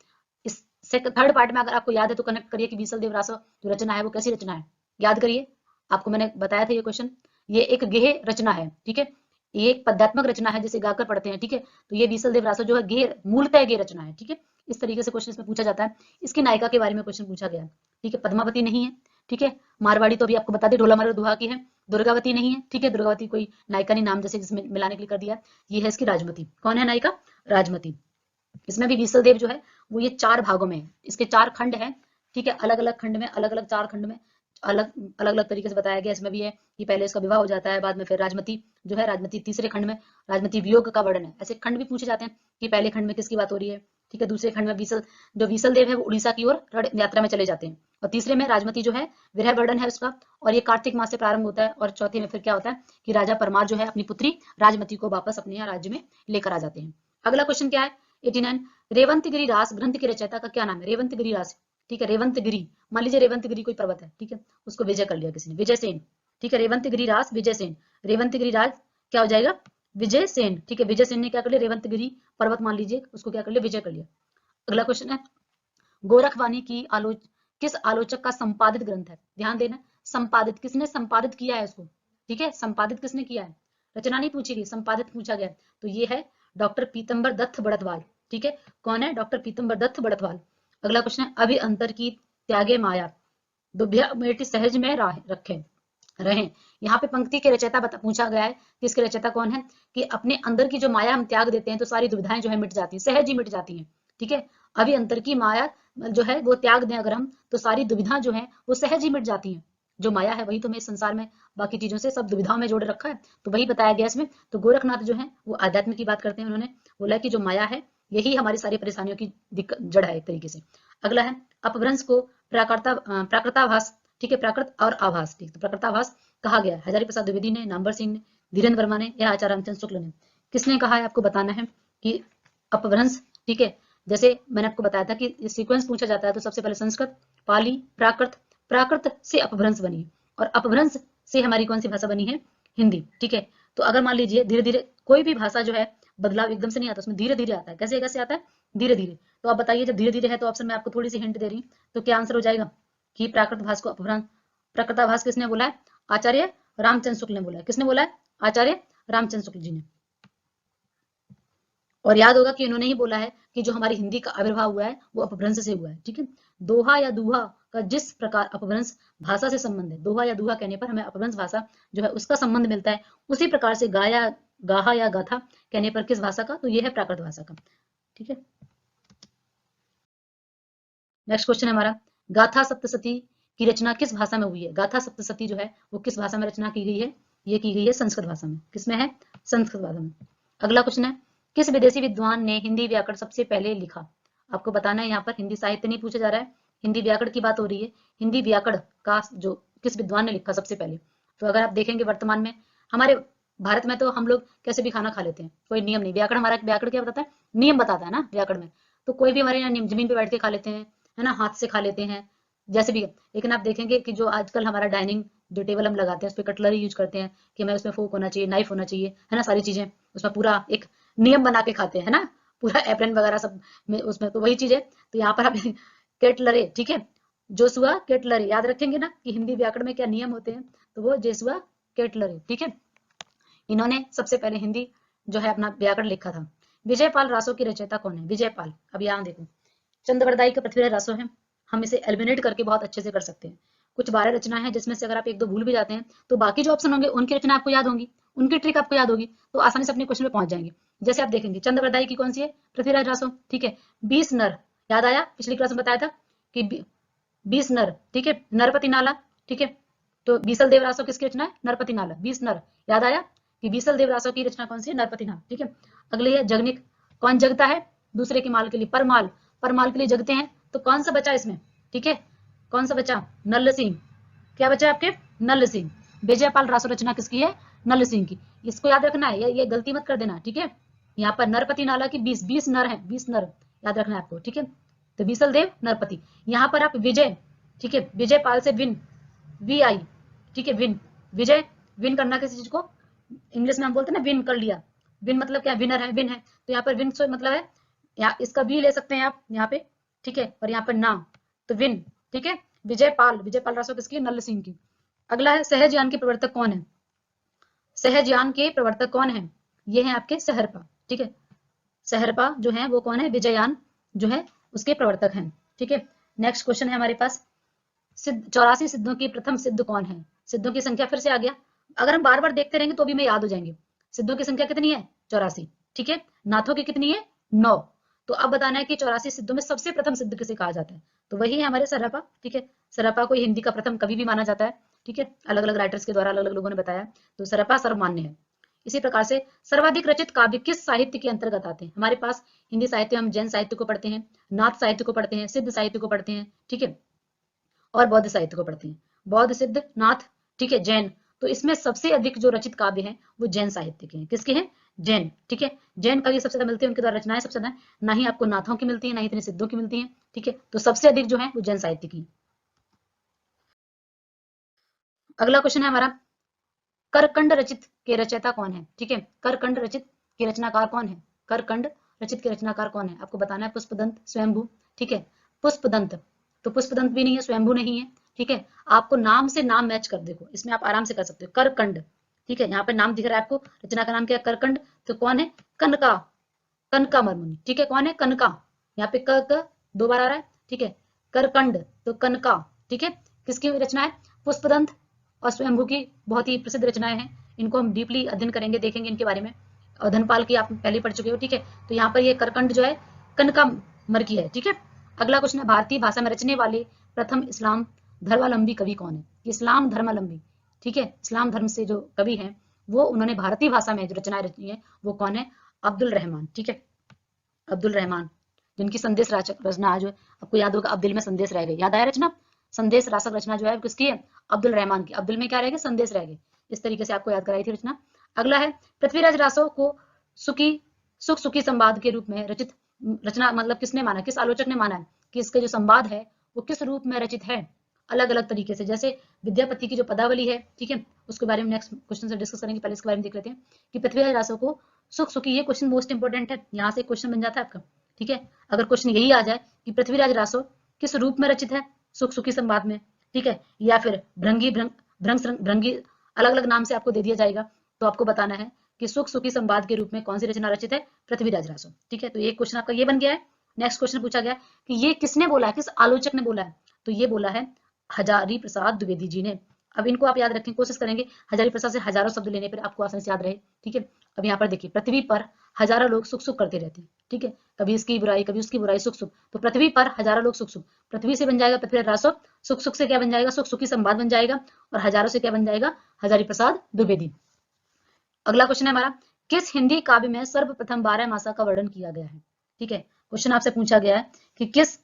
इस 3rd पार्ट में अगर आपको याद है तो कनेक्ट करिए कि बीसल देव रासो जो रचना है वो कैसी रचना है, याद करिए। आपको मैंने बताया था ये क्वेश्चन, ये एक गेह रचना है। ठीक है, ये एक पद्यात्मक रचना है जिसे गाकर पढ़ते हैं, ठीक है। तो ये बीसल देव रासो जो है गे मूलतः गे रचना है, ठीक है। इस तरीके से क्वेश्चन इसमें पूछा जाता है। इसकी नायिका के बारे में क्वेश्चन पूछा गया है, ठीक है। पद्मावती नहीं है, ठीक है। मारवाड़ी तो अभी आपको बता दें ढोला मारो दुहा की है। दुर्गावती नहीं है, ठीक है। दुर्गावती कोई नायिका नहीं, नाम जैसे जिसमें मिलाने के लिए कर दिया। ये है इसकी राजमती। कौन है नायिका? राजमती। इसमें भी बीसल देव जो है वो ये 4 भागों में है। इसके 4 खंड हैं, ठीक है। अलग अलग खंड में, अलग अलग 4 खंड में अलग अलग अलग तरीके से बताया गया। इसमें भी है कि पहले इसका विवाह हो जाता है, बाद में फिर राजमती जो है, राजमती तीसरे खंड में राजमती वियोग का वर्णन है। ऐसे खंड भी पूछे जाते हैं कि पहले खंड में किसकी बात हो रही है, ठीक है। दूसरे खंड में बीसल देव है वो उड़ीसा की ओर यात्रा में चले जाते हैं, और तीसरे में राजमती जो है विरह वर्णन है उसका, और ये कार्तिक मास से प्रारंभ होता है। और चौथे में फिर क्या होता है कि राजा परमार जो है अपनी पुत्री राजमती को वापस अपने यहाँ राज्य में लेकर आ जाते हैं। अगला क्वेश्चन क्या है 89, रेवंतगिरी रास ग्रंथ के रचयिता का क्या नाम है? रेवंतगिरी रास, ठीक है। रेवंतगिरी, मान लीजिए रेवंतगिरी कोई पर्वत है, ठीक है, उसको विजय कर लिया किसी ने, विजय सेन, ठीक है। रेवंतगिरी रास विजय सेन, रेवंतगिरी राज क्या हो जाएगा? विजय सेन, ठीक है। विजय सेन ने क्या कर लिया? रेवंतगिरी पर्वत मान लीजिए उसको क्या कर लिया? विजय कर लिया। अगला क्वेश्चन है गोरखवाणी की किस आलोचक का संपादित ग्रंथ है? ध्यान देना, संपादित, किसने संपादित किया है उसको, ठीक है। संपादित किसने किया है? रचना नहीं पूछी गई, संपादित पूछा गया। तो ये है डॉक्टर पीतम्बर दत्त बड़तवाल, ठीक है। कौन है? डॉक्टर पीतम्बर दत्त बड़तवाल। अगला क्वेश्चन है अभि अंतर की त्यागे माया दुभ्या मेटी सहज में रखे रहे। यहाँ पे पंक्ति के रचयिता पूछा गया है कि इसके रचयिता कौन है, कि अपने अंदर की जो माया हम त्याग देते हैं तो सारी दुविधाएं जो है मिट जाती है, सहज ही मिट जाती हैं, ठीक है। अभी अंतर की माया जो है वो त्याग दें अगर हम, तो सारी दुविधा जो है वो सहज ही मिट जाती हैं। जो माया है वही तो हमें इस संसार में बाकी चीजों से सब दुविधाओं में जोड़े रखा है, तो वही बताया गया इसमें। तो गोरखनाथ जो है वो आध्यात्म की बात करते हैं। उन्होंने बोला कि जो माया है यही हमारी सारी परेशानियों की जड़ है एक तरीके से। अगला है अपभ्रंश को प्राकृताभास, ठीक है, प्राकृत और आभास, ठीक। तो प्राकृताभास कहा गया है हजारी प्रसाद द्विवेदी ने, नामवर सिंह ने, धीरेन्द्र वर्मा ने या आचार्य रामचंद्र शुक्ल ने। किसने कहा है? आपको बताना है कि अपभ्रंश, ठीक है। जैसे मैंने आपको बताया था कि सीक्वेंस पूछा जाता है तो सबसे पहले संस्कृत, पाली, प्राकृत, प्राकृत से अपभ्रंश बनी, और अपभ्रंश से हमारी कौन सी भाषा बनी है? हिंदी, ठीक है। तो अगर मान लीजिए धीरे धीरे कोई भी भाषा जो है बदलाव एकदम से नहीं आता, उसमें धीरे धीरे आता है। कैसे कैसे आता है? धीरे धीरे। तो आप बताइए जब धीरे धीरे है तो ऑप्शन में आपको थोड़ी सी हिंट दे रही हूँ, तो क्या आंसर हो जाएगा कि प्राकृत भाषा को अपभ्रंश। प्राकृताभास किसने बोला है? आचार्य रामचंद्र शुक्ल ने बोला है। किसने बोला है? आचार्य रामचंद्र शुक्ल जी ने। और याद होगा कि उन्होंने ही बोला है कि जो हमारी हिंदी का आविर्भाव हुआ है वो अपभ्रंश से हुआ है, ठीक है। दोहा या दूहा का जिस प्रकार अपभ्रंश भाषा से संबंध है, दोहा या दूहा कहने पर हमें अपभ्रंश भाषा जो है उसका संबंध मिलता है, उसी प्रकार से गाया गाहा या गाथा कहने पर किस भाषा का? तो ये है प्राकृत भाषा का, ठीक है। नेक्स्ट क्वेश्चन है हमारा गाथा सप्तशती की रचना किस भाषा में हुई है? गाथा सप्तशती जो है वो किस भाषा में रचना की गई है? ये की गई है संस्कृत भाषा में। किसमें है? संस्कृत भाषा में। अगला क्वेश्चन है किस विदेशी विद्वान ने हिंदी व्याकरण सबसे पहले लिखा? आपको बताना है, यहाँ पर हिंदी साहित्य नहीं पूछा जा रहा है, हिंदी व्याकरण की बात हो रही है। हिंदी व्याकरण का जो किस विद्वान ने लिखा सबसे पहले? तो अगर आप देखेंगे वर्तमान में हमारे भारत में तो हम लोग कैसे भी खाना खा लेते हैं, कोई नियम नहीं। व्याकरण हमारा व्याकरण क्या बताता है? नियम बताता है ना व्याकरण में। तो कोई भी हमारे यहाँ जमीन पे बैठ के खा लेते हैं, है ना, हाथ से खा लेते हैं, जैसे भी। लेकिन आप देखेंगे कि जो आजकल हमारा डाइनिंग जो टेबल हम लगाते हैं उस पर कटलरी यूज करते हैं कि हमें उसमें फोक होना चाहिए, नाइफ होना चाहिए, है ना, सारी चीजें उसमें पूरा एक नियम बना के खाते हैं, है ना, पूरा एप्रन वगैरह सब में उसमें। तो वही चीज है। तो यहाँ पर आप केटलरे, ठीक है, जोसुआ केटलरे याद रखेंगे ना कि हिंदी व्याकरण में क्या नियम होते हैं, तो वो जोसुआ केटलरे, ठीक है। इन्होंने सबसे पहले हिंदी जो है अपना व्याकरण लिखा था। विजयपाल रासो की रचयिता कौन है? विजयपाल, अब यहाँ देखो चंद्रवरदाई का पृथ्वीराज रासो है, हम इसे एलिमिनेट करके बहुत अच्छे से कर सकते हैं। कुछ 12 रचना है जिसमें से अगर आप एक दो भूल भी जाते हैं तो बाकी जो ऑप्शन होंगे उनकी रचना आपको याद होंगी, उनकी ट्रिक आपको याद होगी, तो आसानी से अपने क्वेश्चन में पहुंच जाएंगे। जैसे आप देखेंगे चंद्रवरदाई की कौन सी है? पृथ्वीराज रासो, ठीक है। 20 नर, याद आया, पिछली क्लास में बताया था कि 20 नर, ठीक है, नरपति नाला, ठीक है। तो बीसल देव रासो किसकी रचना है? नरपति नाला, 20 नर, याद आया कि बीसल देव रासो की रचना कौन सी है? नरपति नाला, ठीक है। अगली है जगनिक, कौन जगता है दूसरे के माल के लिए? परमाल, परमाल के लिए जगते हैं। तो कौन सा बचा इसमें? ठीक है, कौन सा बचा? नल्ल सिंह, क्या बचा आपके? नल्ल सिंह। विजयपाल रासो रचना किसकी है? नल्ल सिंह की। इसको याद रखना है, ये गलती मत कर देना, ठीक है। यहाँ पर नरपति नाला की 20 नर है, 20 नर याद रखना है आपको, ठीक है। तो बीसल देव नरपति। यहाँ पर आप विजय, ठीक है, विजयपाल से विन, वी आई, ठीक है, विन, विजय, विन करना किसी चीज को इंग्लिश में हम बोलते हैं ना विन कर लिया, विन मतलब क्या? विनर है, विन है। तो यहाँ पर विन से मतलब है यहाँ इसका वी ले सकते हैं आप यहाँ पे, ठीक है, और यहाँ पर ना, तो विन, ठीक है। विजयपाल, विजयपाल रासो किसकी? नल्ल सिंह की। अगला है सहज ज्ञान के प्रवर्तक कौन है? सहजयान के प्रवर्तक कौन है? ये है आपके सहरपा, ठीक है। सहरपा जो है वो कौन है? विजययान जो है उसके प्रवर्तक हैं, ठीक है। नेक्स्ट क्वेश्चन है हमारे पास, सिद्ध 84 सिद्धों की प्रथम सिद्ध कौन है? सिद्धों की संख्या फिर से आ गया, अगर हम बार बार देखते रहेंगे तो भी हमें याद हो जाएंगे। सिद्धों की संख्या कितनी है? 84, ठीक है। नाथों की कितनी है? 9। तो अब बताना है कि 84 सिद्धों में सबसे प्रथम सिद्ध किसे कहा जाता है? तो वही है हमारे सरपा, ठीक है। सरपा को हिंदी का प्रथम कवि भी माना जाता है, ठीक है। अलग अलग राइटर्स के द्वारा अलग अलग लोगों ने बताया, तो सरपा सर्वमान्य है। इसी प्रकार से सर्वाधिक रचित काव्य किस साहित्य के अंतर्गत आते हैं? हमारे पास हिंदी साहित्य, हम जैन साहित्य को पढ़ते हैं, नाथ साहित्य को पढ़ते हैं, सिद्ध साहित्य को पढ़ते हैं, ठीक है, और बौद्ध साहित्य को पढ़ते हैं। बौद्ध, सिद्ध, नाथ, ठीक है, जैन। तो इसमें सबसे अधिक जो रचित काव्य हैं वो जैन साहित्य के हैं। किसके हैं? जैन, ठीक है। जैन कवि सबसे ज्यादा मिलते हैं, उनके द्वारा रचनाएं सबसे ज्यादा, ना ही आपको नाथों की मिलती है, ना ही इतनी सिद्धों की मिलती है, ठीक है। तो सबसे अधिक जो है वो जैन साहित्य की। अगला क्वेश्चन है हमारा, करकंड रचित के रचयिता कौन है? ठीक है, करकंड रचित के रचनाकार कौन है? करकंड रचित के रचनाकार कौन है? आपको बताना है पुष्पदंत, स्वयंभू, ठीक है। पुष्पदंत, तो पुष्पदंत भी नहीं है, स्वयंभू नहीं है, ठीक है। आपको नाम से नाम मैच कर, देखो इसमें आप आराम से कर सकते हो। करकंड, ठीक है, यहाँ पे नाम दिख रहा है आपको, रचना का नाम क्या है? करकंड। तो कौन है? कनका, कनका मरमुनि, ठीक है। कौन है? कनका, यहाँ पे क दो बार आ रहा है, ठीक है। करकंड तो कनका, ठीक है। किसकी रचना है? पुष्पदंत और स्वयंभू की बहुत ही प्रसिद्ध रचनाएं हैं। इनको हम डीपली अध्ययन करेंगे, देखेंगे इनके बारे में। और धनपाल की आप पहले पढ़ चुके हो, ठीक है। तो यहाँ पर ये करकंड जो है कनका मर की है, ठीक है। अगला क्वेश्चन है, भारतीय भाषा में रचने वाले प्रथम इस्लाम धर्मावलंबी कवि कौन है? इस्लाम धर्मावलंबी, ठीक है, इस्लाम धर्म से जो कवि हैं वो, उन्होंने भारतीय भाषा में जो रचनाएं रची है वो कौन है? अब्दुल रहमान, ठीक है। अब्दुल रहमान, जिनकी संदेश राचक रचना जो है, आपको याद होगा, अब दिल में संदेश रह गए, याद आया रचना? संदेश रासक रचना जो है किसकी है? अब्दुल रहमान की। अब दिल में क्या रह गए? संदेश रह गए। इस तरीके से आपको याद कराई थी रचना। अगला है, पृथ्वीराज रासो को सुखी सुख सुखी संवाद के रूप में रचित रचना, मतलब किसने माना, किस आलोचक ने माना है कि इसके जो संवाद है वो किस रूप में रचित है? अलग अलग तरीके से, जैसे विद्यापति की जो पदावली है, ठीक है, उसके बारे में नेक्स्ट क्वेश्चन से डिस्कस करेंगे। पहले इसके बारे में देख लेते हैं कि पृथ्वीराज रासो को सुख सुखी, ये क्वेश्चन मोस्ट इंपोर्टेंट है, यहाँ से क्वेश्चन बन जाता है आपका, ठीक है। अगर क्वेश्चन यही आ जाए कि पृथ्वीराज रासो किस रूप में रचित है सुख सुखी संवाद में, ठीक है, या फिर भृंगी भृंगी अलग अलग नाम से आपको दे दिया जाएगा, तो आपको बताना है कि सुख सुखी संवाद के रूप में कौन सी रचना रचित है? पृथ्वीराज रासो, ठीक है। तो ये क्वेश्चन आपका ये बन गया है। नेक्स्ट क्वेश्चन पूछा गया कि ये किसने बोला है, किस आलोचक ने बोला है? तो ये बोला है हजारी प्रसाद द्विवेदी जी ने। अब इनको आप याद रखें, कोशिश करेंगे हजारी प्रसाद से हजारों शब्द लेने पर आपको आसानी से याद रहे, ठीक है। अब यहाँ पर देखिए, पृथ्वी पर हजारों लोग सुख सुख करते रहते हैं, ठीक है, कभी इसकी बुराई कभी उसकी बुराई, सुख सुख, तो पृथ्वी पर हजारों लोग सुख सुख, पृथ्वी से बन जाएगा पृथ्वीराज रासो, सुख सुख से क्या बन जाएगा? सुख सुखी संवाद बन जाएगा, और हजारों से क्या बन जाएगा? हजारी प्रसाद द्विवेदी। अगला क्वेश्चन है हमारा, किस हिंदी काव्य में सर्वप्रथम 12 मासा का वर्णन किया गया है? ठीक है, क्वेश्चन आपसे पूछा गया है कि किस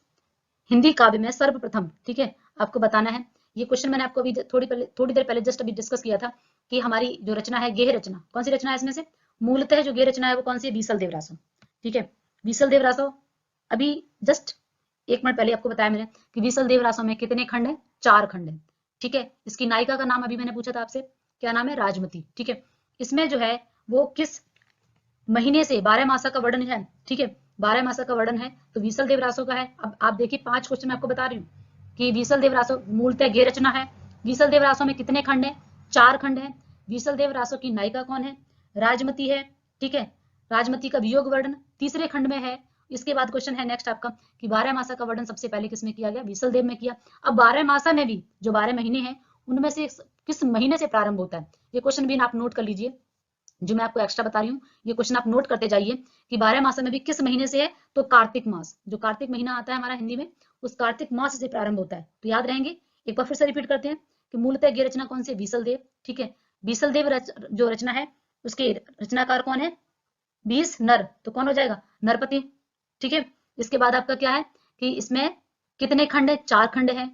हिंदी काव्य में सर्वप्रथम, ठीक है, आपको बताना है। ये क्वेश्चन मैंने आपको अभी थोड़ी देर पहले जस्ट अभी डिस्कस किया था कि हमारी जो रचना है गेह रचना, कौन सी रचना है इसमें से? मूलतः जो गेह रचना है वो कौन सी है? बीसल देव रासो, ठीक है। बीसल देव रासो, अभी जस्ट 1 मिनट पहले आपको बताया मैंने कि बीसल देव रासो में कितने खंड है? 4 खंड है, ठीक है। इसकी नायिका का नाम अभी मैंने पूछा था आपसे, क्या नाम है? राजमती, ठीक है। इसमें जो है वो किस महीने से 12 मासा का वर्णन है, ठीक है, 12 मासा का वर्णन है, तो बीसल देव रासो का है। अब आप देखिए 5 क्वेश्चन मैं आपको बता रही हूँ कि बीसल देव रासो मूलतः गेह रचना है। बीसल देव रासो में कितने खंड है? 4 खंड है। बीसल देव रासो की नायिका कौन है? राजमती है, ठीक है। राजमती का वियोग वर्णन तीसरे खंड में है। इसके बाद क्वेश्चन है नेक्स्ट आपका कि 12 मासा का वर्णन सबसे पहले किसमें किया गया? बीसल देव में किया। अब 12 मासा में भी जो 12 महीने हैं उनमें से किस महीने से प्रारंभ होता है? ये क्वेश्चन भी आप नोट कर लीजिए, जो मैं आपको एक्स्ट्रा बता रही हूँ, ये क्वेश्चन आप नोट करते जाइए कि 12 मास में भी किस महीने से है? तो कार्तिक मास, जो कार्तिक महीना आता है हमारा हिंदी में, उस कार्तिक मास से प्रारंभ होता है। तो याद रहेंगे, एक बार फिर से रिपीट करते हैं कि मूलतः ये रचना कौन सी है? बीसल देव, ठीक है। बीसल देव जो रचना है उसके रचनाकार कौन है? 20 नर, तो कौन हो जाएगा? नरपति, ठीक है। इसके बाद आपका क्या है कि इसमें कितने खंड है? 4 खंड है।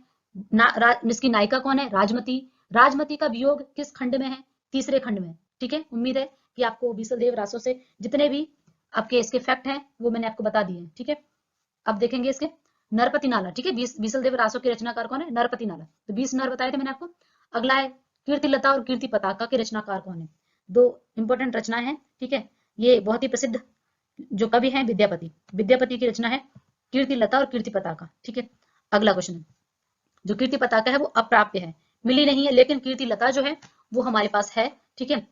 इसकी नायिका कौन है? राजमती। राजमती का वियोग किस खंड में है? तीसरे खंड में, ठीक है। उम्मीद है कि आपको बीसल देव रासो से जितने भी आपके इसके फैक्ट हैं वो मैंने आपको बता दिए हैं, ठीक है। अब देखेंगे इसके नरपति नाला, ठीक है। बीसल देव रासो के रचनाकार कौन है? नरपति नाला, तो 20 नर बताए थे मैंने आपको। अगला है कीर्ति लता और कीर्ति पताका के रचनाकार कौन है? 2 इंपॉर्टेंट रचनाएं हैं, ठीक है। ये बहुत ही प्रसिद्ध जो कवि हैं विद्यापति, विद्यापति की रचना है कीर्ति लता और कीर्ति पताका, ठीक है। अगला क्वेश्चन है, जो कीर्ति पताका है वो अप्राप्य है, मिली नहीं है, लेकिन कीर्ति लता जो है वो हमारे पास है, ठीक है।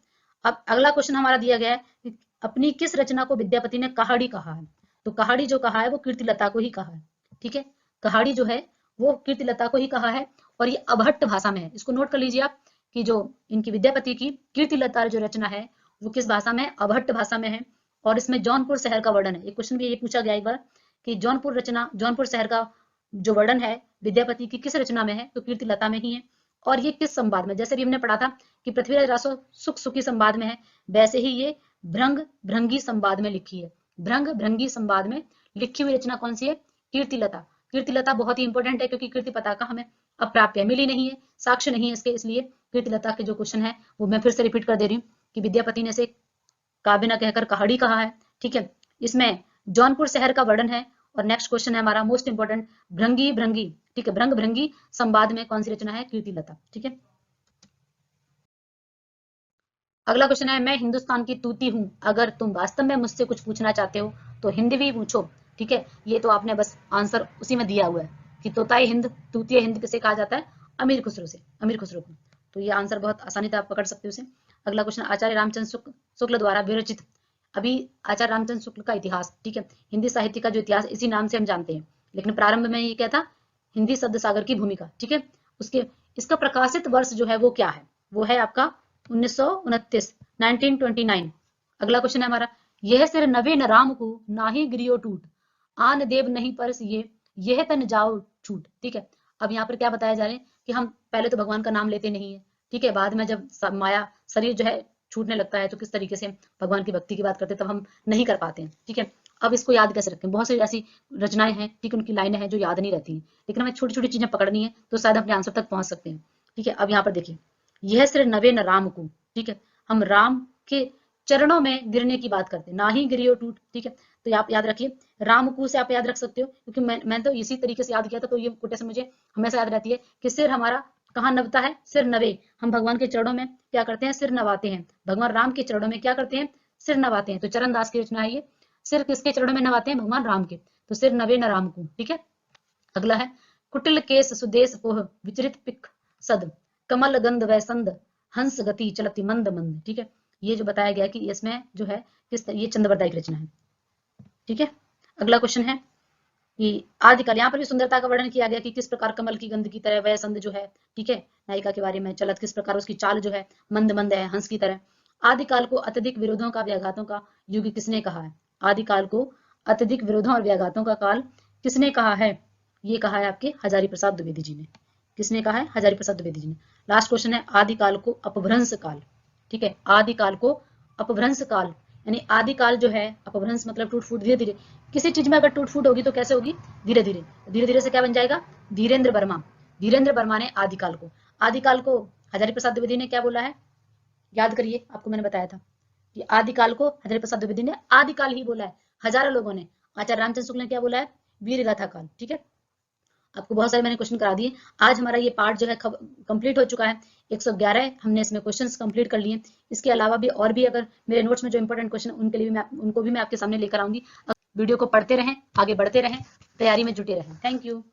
अब अगला क्वेश्चन हमारा दिया गया है कि अपनी किस रचना को विद्यापति ने कहाड़ी कहा है। तो कहाड़ी जो कहा है वो कीर्तिलता को ही कहा है। ठीक है, कहाड़ी जो है वो कीर्तिलता को ही कहा है और ये अभट्ट भाषा में है। इसको नोट कर लीजिए आप कि जो इनकी विद्यापति की कीर्तिलता जो रचना है वो किस भाषा में है, अभट्ट भाषा में है। और इसमें जौनपुर शहर का वर्णन है। एक क्वेश्चन भी ये पूछा गया एक बार कि जौनपुर शहर का जो वर्णन है विद्यापति की किस रचना में है, तो कीर्तिलता में ही है। और ये किस संवाद में, जैसे भी हमने पढ़ा था कि पृथ्वीराज रासो सुख सुखी संवाद में है, वैसे ही ये भृंग भृंगी संवाद में लिखी है। भृंग भृंगी संवाद में लिखी हुई रचना कौन सी है, कीर्तिलता। कीर्तिलता बहुत ही इंपॉर्टेंट है क्योंकि कीर्ति पताका हमें अप्राप्य मिली नहीं है, साक्ष्य नहीं है इसके, इसलिए कीर्तिलता के जो क्वेश्चन है वो मैं फिर से रिपीट कर दे रही हूँ कि विद्यापति ने इसे काव्य न कहकर कहाड़ी कहा है। ठीक है, इसमें जौनपुर शहर का वर्णन है। और नेक्स्ट क्वेश्चन है हमारा मोस्ट इंपोर्टेंट, भृंगी भृंगी। ठीक है, भृंग भृंगी संवाद में कौन सी रचना है, कीर्तिलता। ठीक है, अगला क्वेश्चन है, मैं हिंदुस्तान की तूती हूँ, अगर तुम वास्तव में मुझसे कुछ पूछना चाहते हो तो हिंदवी पूछो। ठीक है, ये तो आपने बस आंसर उसी में दिया हुआ है कि तोताई हिंद, तूतीय हिंद किसे कहा जाता है, अमीर खुसरो से, अमीर खुसरो को। तो ये आंसर बहुत आसानी से आप पकड़ सकते हो उसे। अगला क्वेश्चन, आचार्य रामचंद्र शुक्ल द्वारा विरचित, अभी आचार्य रामचंद्र शुक्ल का इतिहास। ठीक है, हिंदी साहित्य का जो इतिहास इसी नाम से हम जानते हैं, लेकिन प्रारंभ में ये क्या था, हिंदी शब्द सागर की भूमिका। ठीक है, उसके इसका प्रकाशित वर्ष जो है वो क्या है, वो है आपका 1929, 1929। अगला क्वेश्चन है हमारा, यह सिर नवे न राम को नाही गिरियो टूट, आन देव नहीं परस ये, यह तन जाओ छूट। ठीक है, अब यहाँ पर क्या बताया जा रहा है कि हम पहले तो भगवान का नाम लेते नहीं है। ठीक है, बाद में जब माया शरीर जो है छूटने लगता है तो किस तरीके से भगवान की भक्ति की बात करते हैं, तब हम नहीं कर पाते हैं। ठीक है, अब इसको याद कैसे रखें, बहुत सी ऐसी रचनाएं हैं, ठीक है, उनकी लाइनें हैं जो याद नहीं रहती हैं, लेकिन हमें छोटी छोटी चीजें पकड़नी है तो शायद अपने आंसर तक पहुंच सकते हैं। ठीक है, अब यहाँ पर देखिए, यह सिर नवे न राम को। ठीक है, हम राम के चरणों में गिरने की बात करते हैं, ना ही गिरियो टूट। ठीक है, तो आप याद रखिए, रामकू से आप याद रख सकते हो क्योंकि मैं तो इसी तरीके से याद किया था, तो ये कोटेशन मुझे हमेशा याद रहती है कि सिर हमारा कहाँ नवता है, सिर नवे। हम भगवान के चरणों में क्या करते हैं, सिर नवाते हैं। भगवान राम के चरणों में क्या करते हैं, सिर नवाते हैं। तो चरणदास की रचना है ये, सिर किसके चरणों में नवाते हैं, भगवान राम के। तो सिर नवे न राम को। ठीक है, अगला है, कुटिल केस सुदेश पोह विचरित पिक सद, कमल गंध वैसंद हंस गति चलती मंद मंद। ठीक है, ये जो बताया गया कि इसमें जो है किस ये चंद्रवरदाई की रचना है। ठीक है, अगला क्वेश्चन है कि आदिकाल, यहाँ पर भी सुंदरता का वर्णन किया गया कि किस प्रकार कमल की गंध की तरह वैसंद जो है, ठीक है, नायिका के बारे में, चलत किस प्रकार उसकी चाल जो है मंद मंद है, हंस की तरह। आदिकाल को अत्यधिक विरोधों का व्याघातों का युग किसने कहा है, आदिकाल को अत्यधिक विरोधों और व्याघातों का काल किसने कहा है, ये कहा है आपके हजारी प्रसाद द्विवेदी जी ने। किसने कहा है, हजारी प्रसाद द्विवेदी जी ने। लास्ट क्वेश्चन है, आदिकाल को अपभ्रंश काल। ठीक है, आदिकाल को अपभ्रंश काल, यानी आदिकाल जो है, अपभ्रंश मतलब टूट फूट, धीरे धीरे किसी चीज में अगर टूट फूट होगी तो कैसे होगी, धीरे धीरे। धीरे धीरे से क्या बन जाएगा, धीरेन्द्र वर्मा। धीरेन्द्र वर्मा ने आदिकाल को हजारी प्रसाद द्विवेदी ने क्या बोला है, याद करिए, आपको मैंने बताया था कि आदिकाल को हजारी प्रसाद द्विवेदी ने आदिकाल ही बोला है, हजारों लोगों ने। आचार्य रामचंद्र शुक्ल ने क्या बोला है, वीर गाथा काल। ठीक है, आपको बहुत सारे मैंने क्वेश्चन करा दिए। आज हमारा ये पार्ट जो है कंप्लीट हो चुका है, 111 हमने इसमें क्वेश्चंस कंप्लीट कर लिए। इसके अलावा भी और भी अगर मेरे नोट्स में जो इंपॉर्टेंट क्वेश्चन उनको भी मैं आपके सामने लेकर आऊंगी। वीडियो को पढ़ते रहें, आगे बढ़ते रहें, तैयारी में जुटे रहें। Thank you.